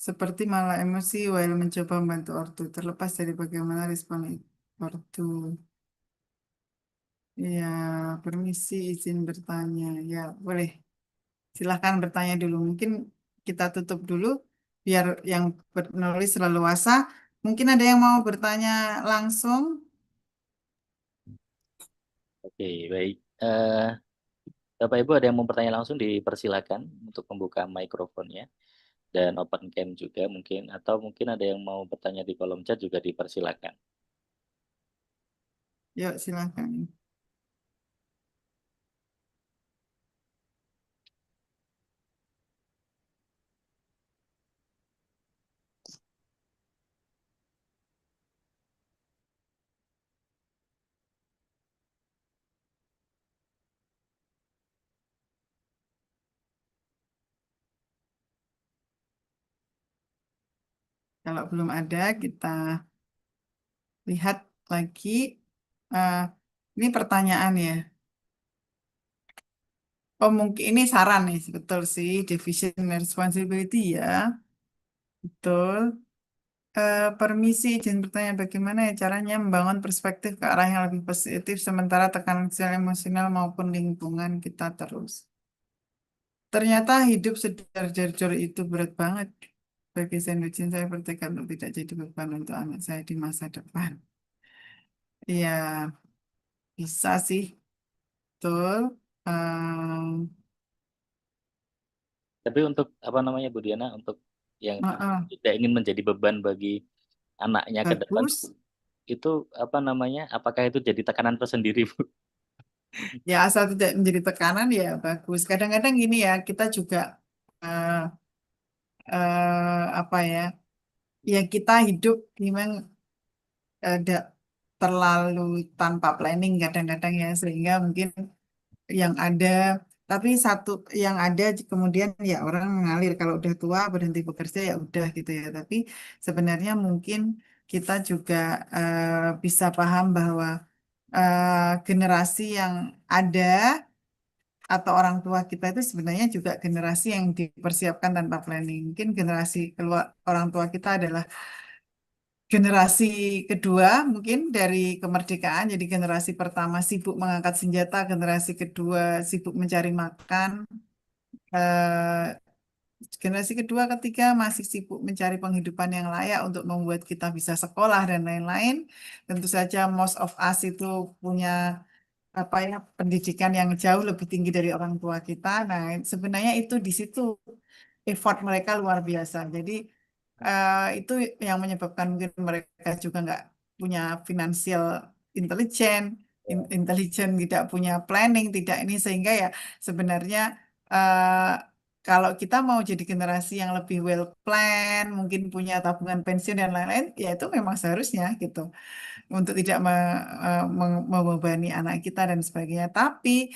Seperti malah emosi while mencoba membantu ortu, terlepas dari bagaimana respon ortu. Ya, permisi izin bertanya. Ya, boleh. Silahkan bertanya dulu. Mungkin kita tutup dulu biar yang penulis leluasa. Mungkin ada yang mau bertanya langsung. oke baik Bapak Ibu ada yang mau bertanya langsung dipersilakan untuk membuka mikrofonnya dan open cam juga mungkin atau mungkin ada yang mau bertanya di kolom chat juga dipersilakan. Yuk, silahkan. Kalau belum ada, kita lihat lagi. Eh, ini pertanyaan ya. Oh, mungkin ini saran nih, betul sih. Division responsibility ya, betul. Permisi, izin bertanya bagaimana ya caranya membangun perspektif ke arah yang lebih positif sementara tekanan sosial emosional maupun lingkungan kita terus. Ternyata hidup sederjor itu berat banget. Bagi sandwichin saya bertekad untuk tidak jadi beban untuk anak saya di masa depan. Iya, bisa sih, betul. Ehm, Tapi untuk apa namanya Bu Diana untuk yang Heeh, tidak ingin menjadi beban bagi anaknya ke depan, bagus. itu apa namanya? Apakah itu jadi tekanan tersendiri, Bu? Ya, asal tidak menjadi tekanan ya bagus. Kadang-kadang gini ya, kita juga eh, apa ya? Ya kita hidup memang ada terlalu tanpa planning kadang-kadang ya, sehingga mungkin yang ada, tapi satu yang ada kemudian ya orang mengalir kalau udah tua berhenti bekerja ya udah gitu ya. Tapi sebenarnya mungkin kita juga bisa paham bahwa generasi yang ada atau orang tua kita itu sebenarnya juga generasi yang dipersiapkan tanpa planning. Mungkin generasi keluar orang tua kita adalah generasi kedua mungkin dari kemerdekaan. Jadi generasi pertama sibuk mengangkat senjata, generasi kedua sibuk mencari makan, eh, generasi kedua, ketiga masih sibuk mencari penghidupan yang layak untuk membuat kita bisa sekolah dan lain-lain. Tentu saja most of us itu punya apa ya pendidikan yang jauh lebih tinggi dari orang tua kita. Nah, sebenarnya itu di situ effort mereka luar biasa. Jadi itu yang menyebabkan mungkin mereka juga nggak punya financial intelijen, intelijen tidak punya planning, tidak ini sehingga ya sebenarnya eh, kalau kita mau jadi generasi yang lebih well plan, mungkin punya tabungan pensiun dan lain-lain, ya itu memang seharusnya gitu untuk tidak membebani anak kita dan sebagainya. Tapi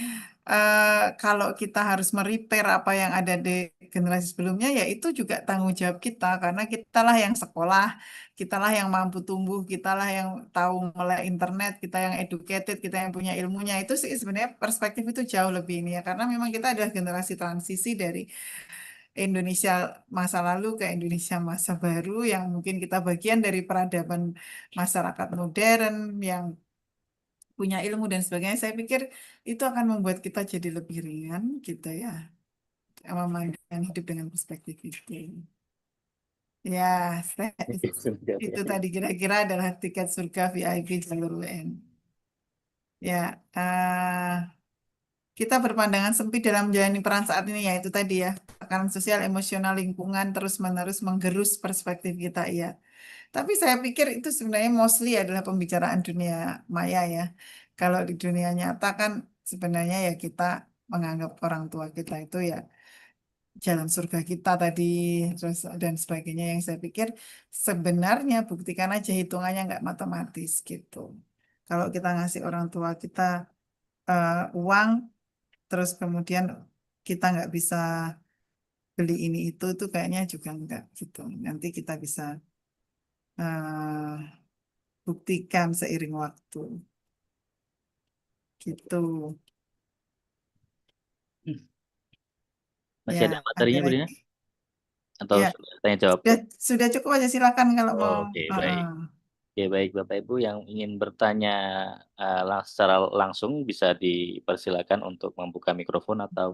kalau kita harus merepair apa yang ada di generasi sebelumnya, ya itu juga tanggung jawab kita karena kitalah yang sekolah, kitalah yang mampu tumbuh, kitalah yang tahu melek internet, kita yang educated, kita yang punya ilmunya. Itu sih sebenarnya perspektif itu jauh lebih ini ya karena memang kita adalah generasi transisi dari Indonesia masa lalu ke Indonesia masa baru yang mungkin kita bagian dari peradaban masyarakat modern yang punya ilmu dan sebagainya. Saya pikir itu akan membuat kita jadi lebih ringan gitu ya, memandang hidup dengan perspektif itu. Ya, itu tadi kira-kira adalah tiket surga VIP jalur WN. Ya, kita berpandangan sempit dalam menjalani peran saat ini ya itu tadi ya tekanan sosial, emosional, lingkungan terus-menerus menggerus perspektif kita ya. Tapi saya pikir itu sebenarnya mostly adalah pembicaraan dunia maya ya. Kalau di dunia nyata kan sebenarnya ya kita menganggap orang tua kita itu ya jalan surga kita tadi terus dan sebagainya yang saya pikir sebenarnya buktikan aja hitungannya nggak matematis gitu. Kalau kita ngasih orang tua kita uang terus kemudian kita nggak bisa beli ini itu kayaknya juga enggak gitu. Nanti kita bisa eh, buktikan seiring waktu gitu. Masih Ya, ada ada materinya, Bu Dina? lagi. Atau Ya, sudah tanya jawab? sudah cukup aja silakan kalau mau. Oke, Heeh. baik. Oke, baik Bapak Ibu yang ingin bertanya secara langsung bisa dipersilakan untuk membuka mikrofon atau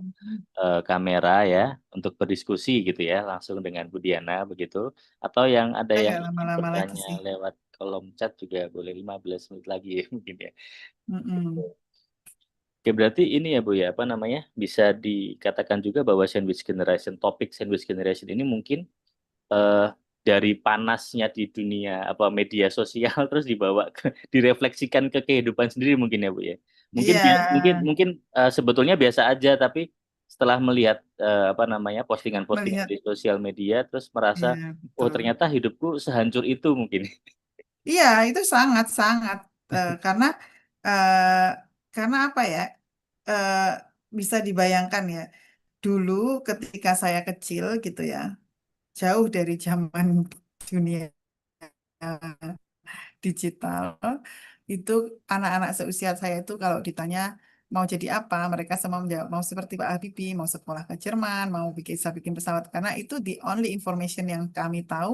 kamera ya untuk berdiskusi gitu ya langsung dengan Bu Diana begitu. Atau yang ada Kita yang nggak ingin lama-lama lagi bertanya sih. lewat kolom chat juga boleh 15 menit lagi ya mungkin ya. Mm-mm. Oke, berarti ini ya Bu ya, apa namanya? Bisa dikatakan juga bahwa sandwich generation, topik sandwich generation ini mungkin eh, dari panasnya di dunia apa media sosial terus dibawa ke direfleksikan ke kehidupan sendiri mungkin ya Bu ya. Mungkin Iya, mungkin mungkin sebetulnya biasa aja tapi setelah melihat apa namanya postingan-postingan melihat. di sosial media terus merasa Iya, oh betul. ternyata hidupku sehancur itu mungkin. Iya, itu sangat-sangat eh, karena apa ya? eh, Bisa dibayangkan ya. Dulu ketika saya kecil gitu ya, jauh dari zaman dunia digital itu anak-anak seusia saya itu kalau ditanya mau jadi apa mereka semua menjawab mau seperti Pak Habibie mau sekolah ke Jerman mau bikin pesawat karena itu the only information yang kami tahu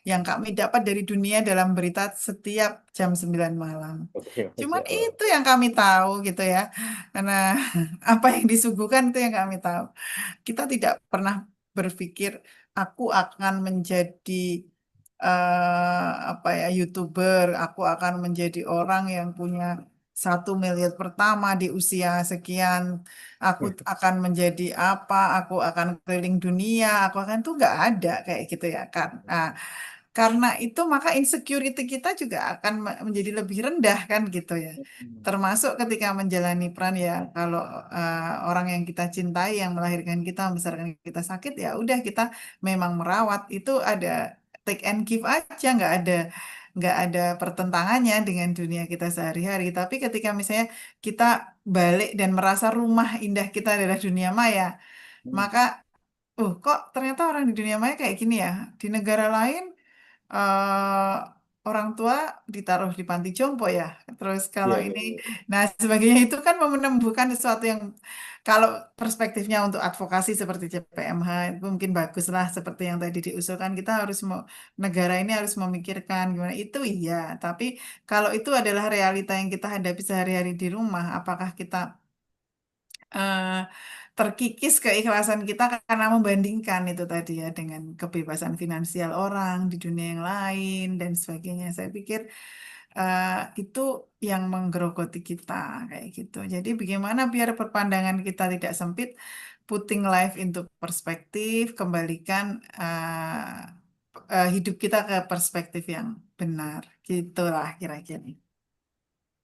yang kami dapat dari dunia dalam berita setiap jam 9 malam. Oke, Cuman Masya Allah. itu yang kami tahu gitu ya. Karena apa yang disuguhkan itu yang kami tahu. Kita tidak pernah berpikir aku akan menjadi apa ya YouTuber, aku akan menjadi orang yang punya 1 miliar pertama di usia sekian, aku akan menjadi apa, aku akan keliling dunia, aku akan tuh nggak ada kayak gitu ya kan. Nah, karena itu maka insecurity kita juga akan menjadi lebih rendah kan gitu ya. Termasuk ketika menjalani peran ya kalau orang yang kita cintai yang melahirkan kita, membesarkan kita sakit ya udah kita memang merawat itu ada take and give aja nggak ada pertentangannya dengan dunia kita sehari-hari. Tapi ketika misalnya kita balik dan merasa rumah indah kita adalah dunia maya, Hmm. maka kok ternyata orang di dunia maya kayak gini ya. Di negara lain eh orang tua ditaruh di panti jompo ya. Terus kalau Iya, iya, ini, iya. nah sebagainya itu kan menemukan sesuatu yang kalau perspektifnya untuk advokasi seperti CPMH itu mungkin bagus lah seperti yang tadi diusulkan kita harus mau negara ini harus memikirkan gimana itu iya. Tapi kalau itu adalah realita yang kita hadapi sehari-hari di rumah, apakah kita eh, terkikis keikhlasan kita karena membandingkan itu tadi ya dengan kebebasan finansial orang di dunia yang lain dan sebagainya. Saya pikir eh, itu yang menggerogoti kita kayak gitu. Jadi bagaimana biar perpandangan kita tidak sempit, putting life into perspektif, kembalikan hidup kita ke perspektif yang benar. Gitulah kira-kira.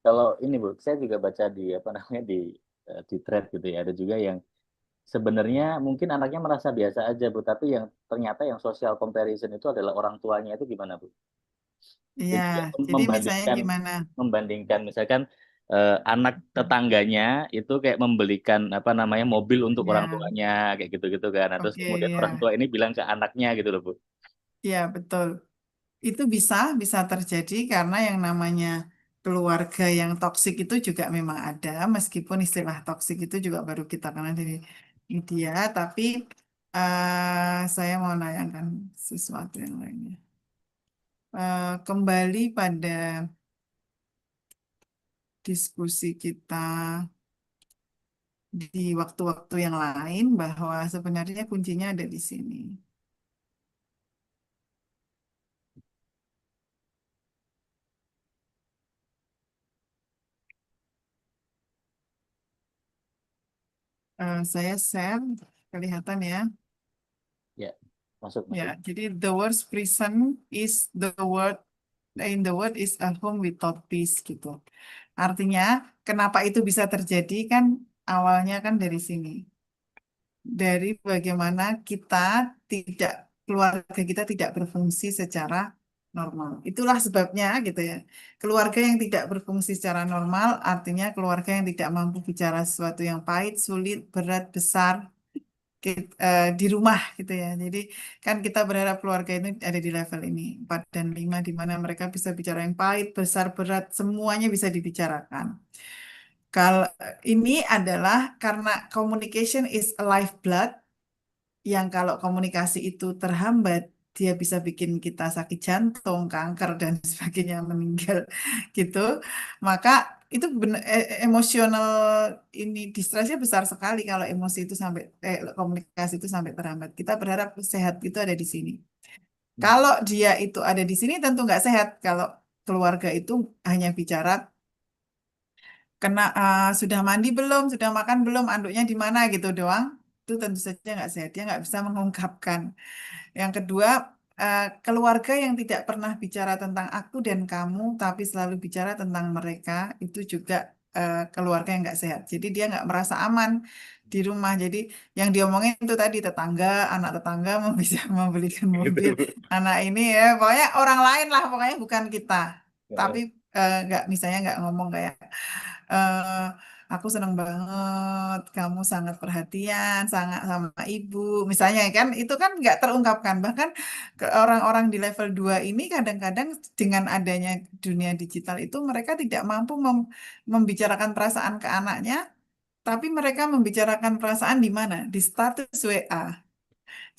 Kalau ini Bu, saya juga baca di apa namanya di thread gitu ya, ada juga yang sebenarnya mungkin anaknya merasa biasa aja Bu, tapi yang ternyata yang social comparison itu adalah orang tuanya itu gimana Bu? Iya, Jadi dia jadi misalnya membandingkan gimana? membandingkan misalkan anak tetangganya itu kayak membelikan apa namanya mobil untuk orang Ya, tuanya kayak gitu-gitu kan. Nah, terus oke kemudian orang ya. tua ini bilang ke anaknya gitu loh Bu. Ya, betul. Itu bisa terjadi karena yang namanya keluarga yang toksik itu juga memang ada, meskipun istilah toksik itu juga baru kita kenal dari media, tapi saya mau nanyakan sesuatu yang lainnya. Kembali pada diskusi kita di waktu-waktu yang lain bahwa sebenarnya kuncinya ada di sini. Saya share, kelihatan ya. Ya, masuk Ya, masuk. jadi the worst prison is the word in the word is a home without peace gitu. Artinya, kenapa itu bisa terjadi kan awalnya kan dari sini. Dari bagaimana kita tidak keluarga kita tidak berfungsi secara normal. Itulah sebabnya gitu ya. Keluarga yang tidak berfungsi secara normal artinya keluarga yang tidak mampu bicara sesuatu yang pahit, sulit, berat, besar di rumah gitu ya. Jadi kan kita berharap keluarga ini ada di level ini 4 dan 5 di mana mereka bisa bicara yang pahit, besar, berat, semuanya bisa dibicarakan. Kalau ini adalah karena communication is a lifeblood yang kalau komunikasi itu terhambat dia bisa bikin kita sakit jantung, kanker dan sebagainya meninggal gitu. Maka itu emosional ini distressnya besar sekali kalau emosi itu sampai komunikasi itu sampai terhambat. Kita berharap sehat itu ada di sini. Kalau dia itu ada di sini tentu nggak sehat kalau keluarga itu hanya bicara kena sudah mandi belum, sudah makan belum, anduknya di mana gitu doang. Itu tentu saja nggak sehat. Dia nggak bisa mengungkapkan. Yang kedua, keluarga yang tidak pernah bicara tentang aku dan kamu, tapi selalu bicara tentang mereka, itu juga keluarga yang nggak sehat. Jadi dia nggak merasa aman di rumah. Jadi yang diomongin itu tadi tetangga, anak tetangga mau bisa membelikan mobil, Gitu. anak ini ya, pokoknya orang lain lah, pokoknya bukan kita. Tapi Ya. nggak misalnya nggak ngomong kayak eh aku senang banget, kamu sangat perhatian, sangat sama ibu. Misalnya kan, itu kan nggak terungkapkan. Bahkan ke orang-orang di level 2 ini kadang-kadang dengan adanya dunia digital itu mereka tidak mampu membicarakan perasaan ke anaknya, tapi mereka membicarakan perasaan di mana? Di status WA.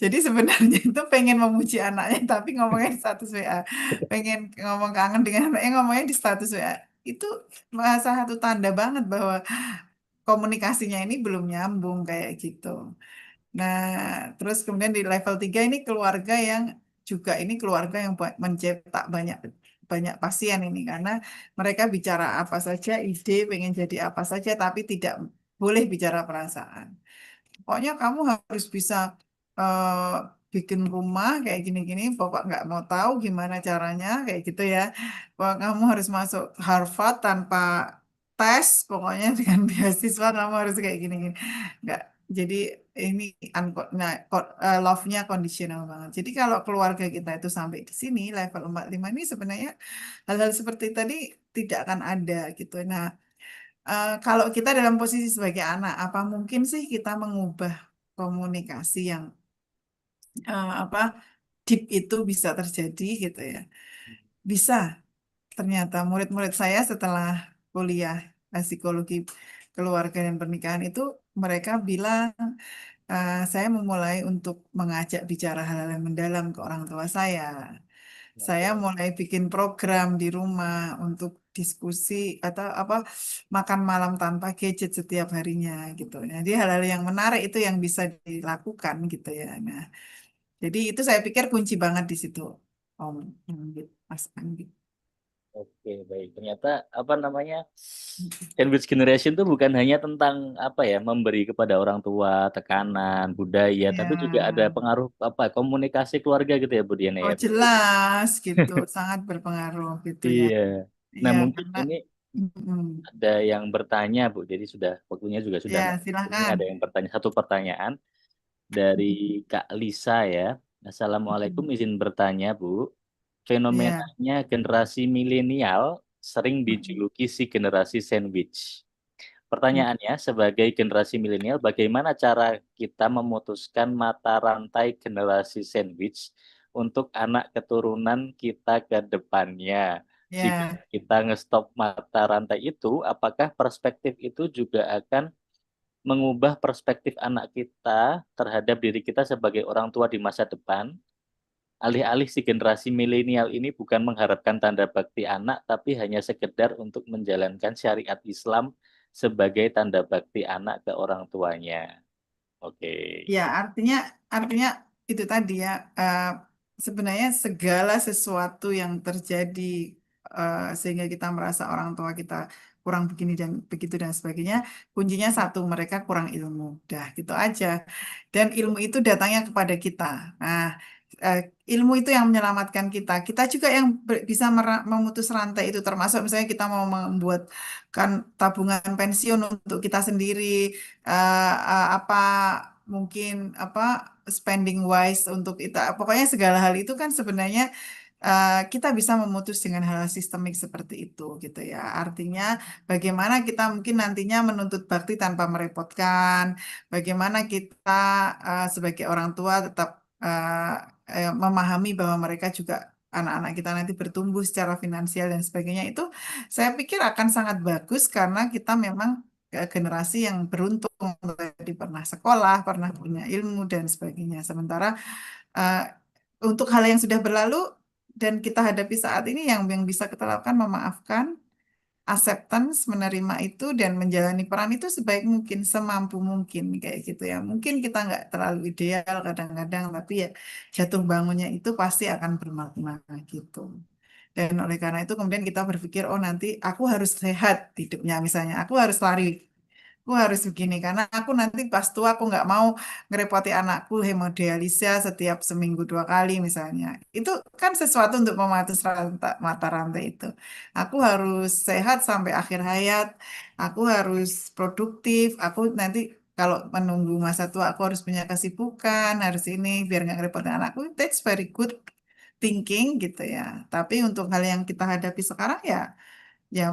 Jadi sebenarnya itu pengen memuji anaknya, tapi ngomongnya di status WA. Pengen ngomong kangen dengan anaknya, ngomongnya di status WA. Itu salah satu tanda banget bahwa komunikasinya ini belum nyambung kayak gitu. Nah, terus kemudian di level 3 ini keluarga yang juga ini keluarga yang mencetak banyak banyak pasien ini karena mereka bicara apa saja, ide, pengen jadi apa saja, tapi tidak boleh bicara perasaan. Pokoknya kamu harus bisa eh, bikin rumah kayak gini-gini. Bapak nggak mau tahu gimana caranya kayak gitu ya. Bahwa kamu harus masuk Harvard tanpa tes. Pokoknya dengan beasiswa kamu harus kayak gini-gini. Nggak. Jadi ini love-nya kondisional banget. Jadi kalau keluarga kita itu sampai di sini level 45 ini sebenarnya hal-hal seperti tadi tidak akan ada gitu. Nah, kalau kita dalam posisi sebagai anak, apa mungkin sih kita mengubah komunikasi yang apa deep itu bisa terjadi gitu ya? Bisa. Ternyata murid-murid saya setelah kuliah psikologi keluarga dan pernikahan itu mereka bilang saya memulai untuk mengajak bicara hal-hal yang mendalam ke orang tua saya. Saya Oke. mulai bikin program di rumah untuk diskusi atau apa makan malam tanpa gadget setiap harinya gitu. Jadi hal-hal yang menarik itu yang bisa dilakukan gitu ya. Nah, jadi itu saya pikir kunci banget di situ, Om Anggit, Mas Anggit. Oke, baik. Ternyata apa namanya sandwich generation itu bukan hanya tentang apa ya memberi kepada orang tua tekanan budaya, tapi juga ada Ya, pengaruh apa komunikasi keluarga gitu ya Bu Diana oh ya. jelas gitu, sangat berpengaruh gitu ya. Iya. Nah Ya, mungkin karena ini mm, ada yang bertanya Bu, jadi sudah waktunya juga sudah ya mau. Ini ada silahkan. yang bertanya satu pertanyaan dari Kak Lisa ya. Assalamualaikum, izin bertanya Bu. Ya, Fenomenanya generasi milenial sering dijuluki si generasi sandwich. Pertanyaannya, sebagai generasi milenial, bagaimana cara kita memutuskan mata rantai generasi sandwich untuk anak keturunan kita ke depannya? Jika ya, kita ngestop mata rantai itu, apakah perspektif itu juga akan mengubah perspektif anak kita terhadap diri kita sebagai orang tua di masa depan? Alih-alih si generasi milenial ini bukan mengharapkan tanda bakti anak, tapi hanya sekedar untuk menjalankan syariat Islam sebagai tanda bakti anak ke orang tuanya. Oke. ya artinya itu tadi ya sebenarnya segala sesuatu yang terjadi sehingga kita merasa orang tua kita kurang begini dan begitu dan sebagainya, kuncinya satu mereka kurang ilmu, dah gitu aja. Dan ilmu itu datangnya kepada kita. Nah, eh, ilmu itu yang menyelamatkan kita. Kita juga yang bisa memutus rantai itu, termasuk misalnya kita mau membuatkan tabungan pensiun untuk kita sendiri, apa mungkin apa spending wise untuk kita. Pokoknya segala hal itu kan sebenarnya kita bisa memutus dengan hal sistemik seperti itu gitu ya. Artinya bagaimana kita mungkin nantinya menuntut bakti tanpa merepotkan, bagaimana kita sebagai orang tua tetap memahami bahwa mereka juga anak-anak kita nanti bertumbuh secara finansial dan sebagainya itu saya pikir akan sangat bagus karena kita memang generasi yang beruntung tadi pernah sekolah, pernah punya ilmu dan sebagainya. Sementara eh, untuk hal yang sudah berlalu dan kita hadapi saat ini yang bisa kita lakukan memaafkan, acceptance, menerima itu dan menjalani peran itu sebaik mungkin, semampu mungkin kayak gitu ya. Mungkin kita nggak terlalu ideal kadang-kadang, tapi ya jatuh bangunnya itu pasti akan bermakna gitu. Dan oleh karena itu kemudian kita berpikir, oh nanti aku harus sehat hidupnya misalnya, aku harus lari. Aku harus begini karena aku nanti pas tua aku nggak mau ngerepoti anakku hemodialisa setiap seminggu 2 kali misalnya. Itu kan sesuatu untuk mematus mata rantai itu. Aku harus sehat sampai akhir hayat. Aku harus produktif. Aku nanti kalau menunggu masa tua aku harus punya kesibukan, harus ini biar nggak ngerepotin anakku. That's very good thinking gitu ya. Tapi untuk hal yang kita hadapi sekarang ya ya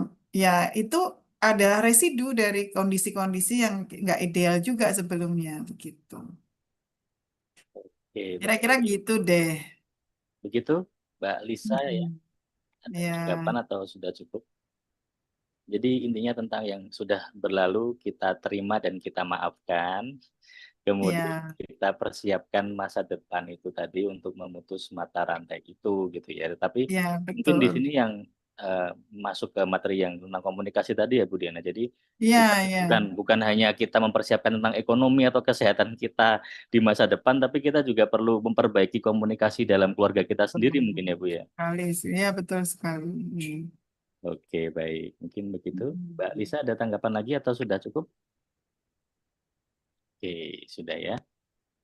ya itu adalah residu dari kondisi-kondisi yang nggak ideal juga sebelumnya begitu. Oke, Kira-kira baik. gitu deh. Begitu, Mbak Lisa ya. Mm-mm. Ada Ya, tanggapan atau sudah cukup? Jadi intinya tentang yang sudah berlalu kita terima dan kita maafkan. Kemudian ya, kita persiapkan masa depan itu tadi untuk memutus mata rantai itu gitu ya. Tapi ya mungkin di betul. sini yang masuk ke materi yang tentang komunikasi tadi ya Bu Diana. Jadi Iya, bukan iya. bukan bukan hanya kita mempersiapkan tentang ekonomi atau kesehatan kita di masa depan, tapi kita juga perlu memperbaiki komunikasi dalam keluarga kita sendiri mungkin ya Bu ya. Sekali sih. Iya, betul sekali. Oke, baik. Mungkin begitu. Hmm. Mbak Lisa ada tanggapan lagi atau sudah cukup? Oke, sudah ya.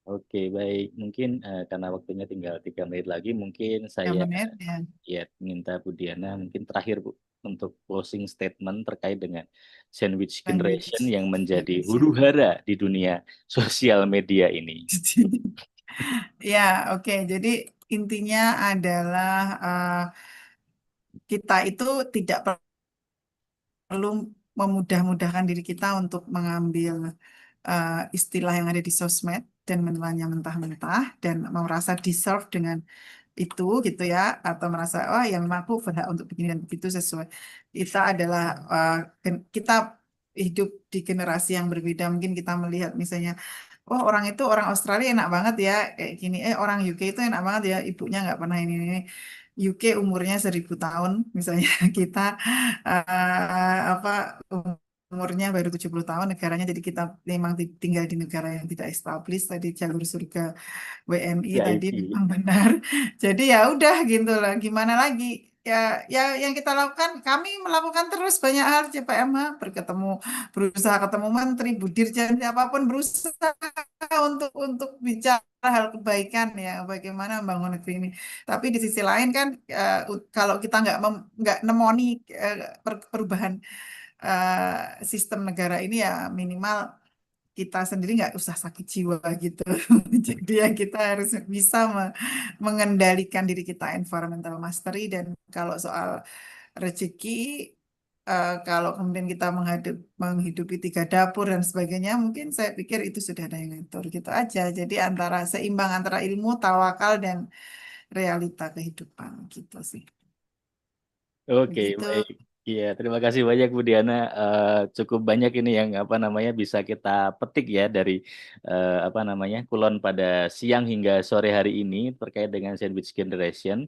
Oke, baik. Mungkin karena waktunya tinggal 3 menit lagi, mungkin Ya, saya menit ya. ya minta Bu Diana mungkin terakhir Bu untuk closing statement terkait dengan sandwich generation Language yang menjadi huru generation. hara di dunia sosial media ini. Ya, oke. Jadi intinya adalah kita itu tidak perlu memudah-mudahkan diri kita untuk mengambil istilah yang ada di sosmed dan menelannya mentah-mentah dan merasa deserve dengan itu gitu ya, atau merasa oh yang memang aku berhak untuk begini dan begitu sesuai. Kita adalah kita hidup di generasi yang berbeda. Mungkin kita melihat misalnya, oh orang itu orang Australia enak banget ya kayak gini. Orang UK itu enak banget ya, ibunya nggak pernah ini. UK umurnya 1000 tahun misalnya, kita apa umurnya baru 70 tahun negaranya, jadi kita memang tinggal di negara yang tidak established, tadi jalur surga WNI tadi VIP. memang benar. Jadi ya udah gitu lah. Gimana lagi? Ya, ya yang kita lakukan, kami melakukan terus banyak hal CPMH, berusaha ketemu menteri, budirjen, siapapun berusaha untuk bicara hal kebaikan ya, bagaimana membangun negeri ini. Tapi di sisi lain kan, kalau kita nggak nemoni eh, perubahan sistem negara ini, ya minimal kita sendiri nggak usah sakit jiwa gitu. Jadi ya kita harus bisa mengendalikan diri kita, environmental mastery. Dan kalau soal rezeki, kalau kemudian kita menghidupi 3 dapur dan sebagainya, mungkin saya pikir itu sudah ada yang ngatur gitu aja. Jadi seimbang antara ilmu, tawakal, dan realita kehidupan gitu sih. Oke, Begitu. baik. Iya, terima kasih banyak Bu Diana. Cukup banyak ini yang apa namanya bisa kita petik ya dari apa namanya kulon pada siang hingga sore hari ini terkait dengan sandwich generation.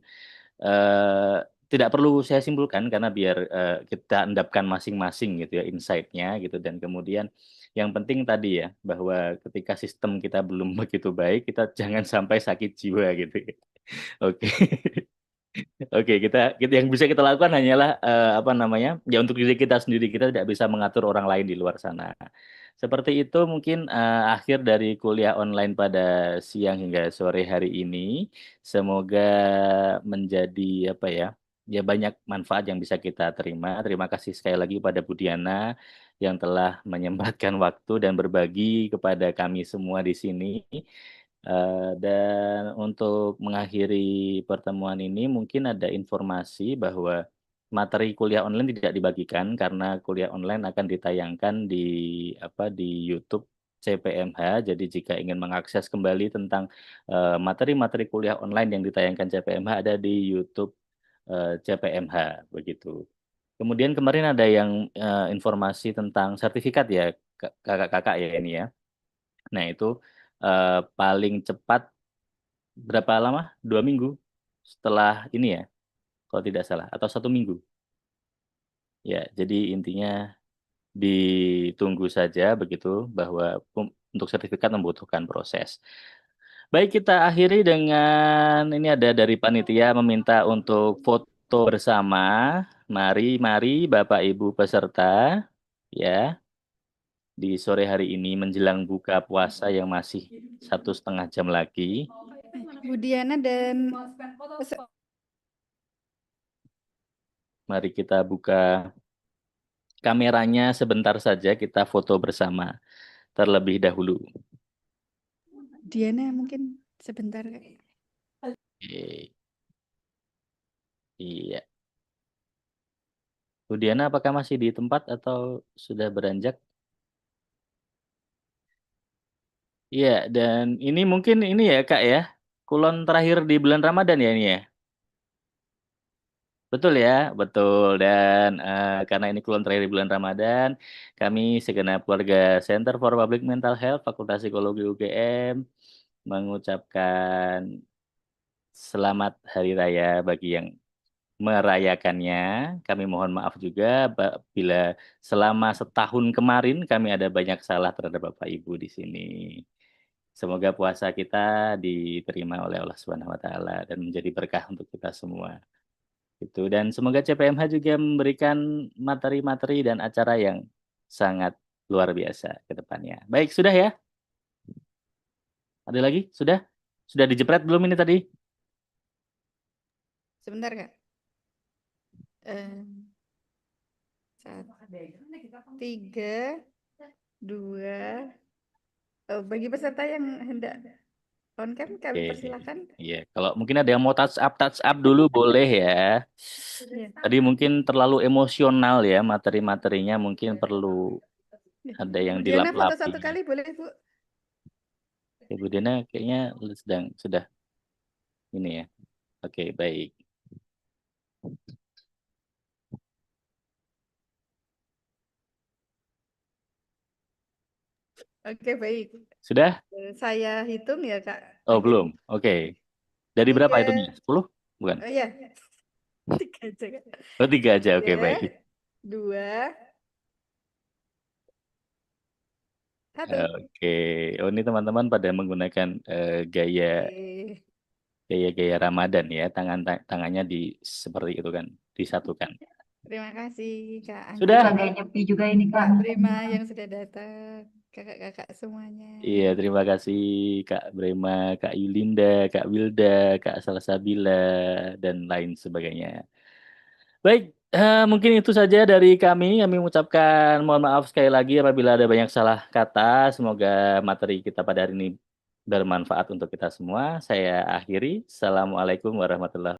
Eh, Tidak perlu saya simpulkan karena biar kita endapkan masing-masing gitu ya insight-nya gitu, dan kemudian yang penting tadi ya bahwa ketika sistem kita belum begitu baik, kita jangan sampai sakit jiwa gitu. Oke. Oke, kita yang bisa kita lakukan hanyalah apa namanya? Ya untuk diri kita sendiri, kita tidak bisa mengatur orang lain di luar sana. Seperti itu mungkin akhir dari kuliah online pada siang hingga sore hari ini. Semoga menjadi apa ya? Ya banyak manfaat yang bisa kita terima. Terima kasih sekali lagi pada Bu Diana yang telah menyempatkan waktu dan berbagi kepada kami semua di sini. Dan untuk mengakhiri pertemuan ini, mungkin ada informasi bahwa materi kuliah online tidak dibagikan karena kuliah online akan ditayangkan di di YouTube CPMH. Jadi jika ingin mengakses kembali tentang materi-materi kuliah online yang ditayangkan CPMH ada di YouTube CPMH begitu. Kemudian kemarin ada yang informasi tentang sertifikat ya, kakak-kakak ya ini ya. Nah itu paling cepat berapa lama? 2 minggu setelah ini ya, kalau tidak salah, atau 1 minggu. Ya, jadi intinya ditunggu saja begitu bahwa untuk sertifikat membutuhkan proses. Baik, kita akhiri dengan ini ada dari panitia meminta untuk foto bersama. Mari, mari Bapak Ibu peserta ya di sore hari ini menjelang buka puasa yang masih 1,5 jam lagi. Bu Diana dan Mari kita buka kameranya sebentar saja, kita foto bersama terlebih dahulu. Diana mungkin sebentar. Oke. Iya. Bu Diana apakah masih di tempat atau sudah beranjak? Iya, dan ini mungkin ini ya Kak ya, kulon terakhir di bulan Ramadan ya ini ya? Betul ya, betul. Dan karena ini kulon terakhir di bulan Ramadan, kami segenap keluarga Center for Public Mental Health Fakultas Psikologi UGM mengucapkan selamat Hari Raya bagi yang merayakannya. Kami mohon maaf juga bila selama setahun kemarin kami ada banyak salah terhadap Bapak Ibu di sini. Semoga puasa kita diterima oleh Allah Subhanahu wa taala dan menjadi berkah untuk kita semua. Itu, dan semoga CPMH juga memberikan materi-materi dan acara yang sangat luar biasa ke depannya. Baik, sudah ya? Ada lagi? Sudah? Sudah dijepret belum ini tadi? Sebentar, Kak. Tiga, dua. Bagi peserta yang hendak on cam, kami Oke. persilakan. Iya, kalau mungkin ada yang mau touch up dulu boleh ya. Iya. Tadi mungkin terlalu emosional ya materi-materinya, mungkin perlu ada yang Bu Diana foto dilap-lapi. satu kali boleh, Bu? Ya, Bu Diana kayaknya sudah ini ya. Oke, baik. Oke, baik. Sudah? Saya hitung ya, Kak. Oh, Oke. belum. Oke. Dari berapa Tiga. hitungnya? 10? Bukan. Oh iya. Tiga aja, Kak. Oh, 3 aja. Oke, Tiga, baik. dua, satu. Oke. Oh, ini teman-teman pada menggunakan gaya Oke. gaya-gaya Ramadan ya. Tangannya seperti itu kan, disatukan. Terima kasih, Kak Anggi. Sudah? Sebagai nyepi juga ini Kak. Kak Prima yang sudah datang, kakak-kakak semuanya. Iya, terima kasih Kak Brema, Kak Yulinda, Kak Wilda, Kak Salsabila, dan lain sebagainya. Baik, mungkin itu saja dari kami. Kami mengucapkan mohon maaf sekali lagi apabila ada banyak salah kata. Semoga materi kita pada hari ini bermanfaat untuk kita semua. Saya akhiri. Assalamualaikum warahmatullahi wabarakatuh.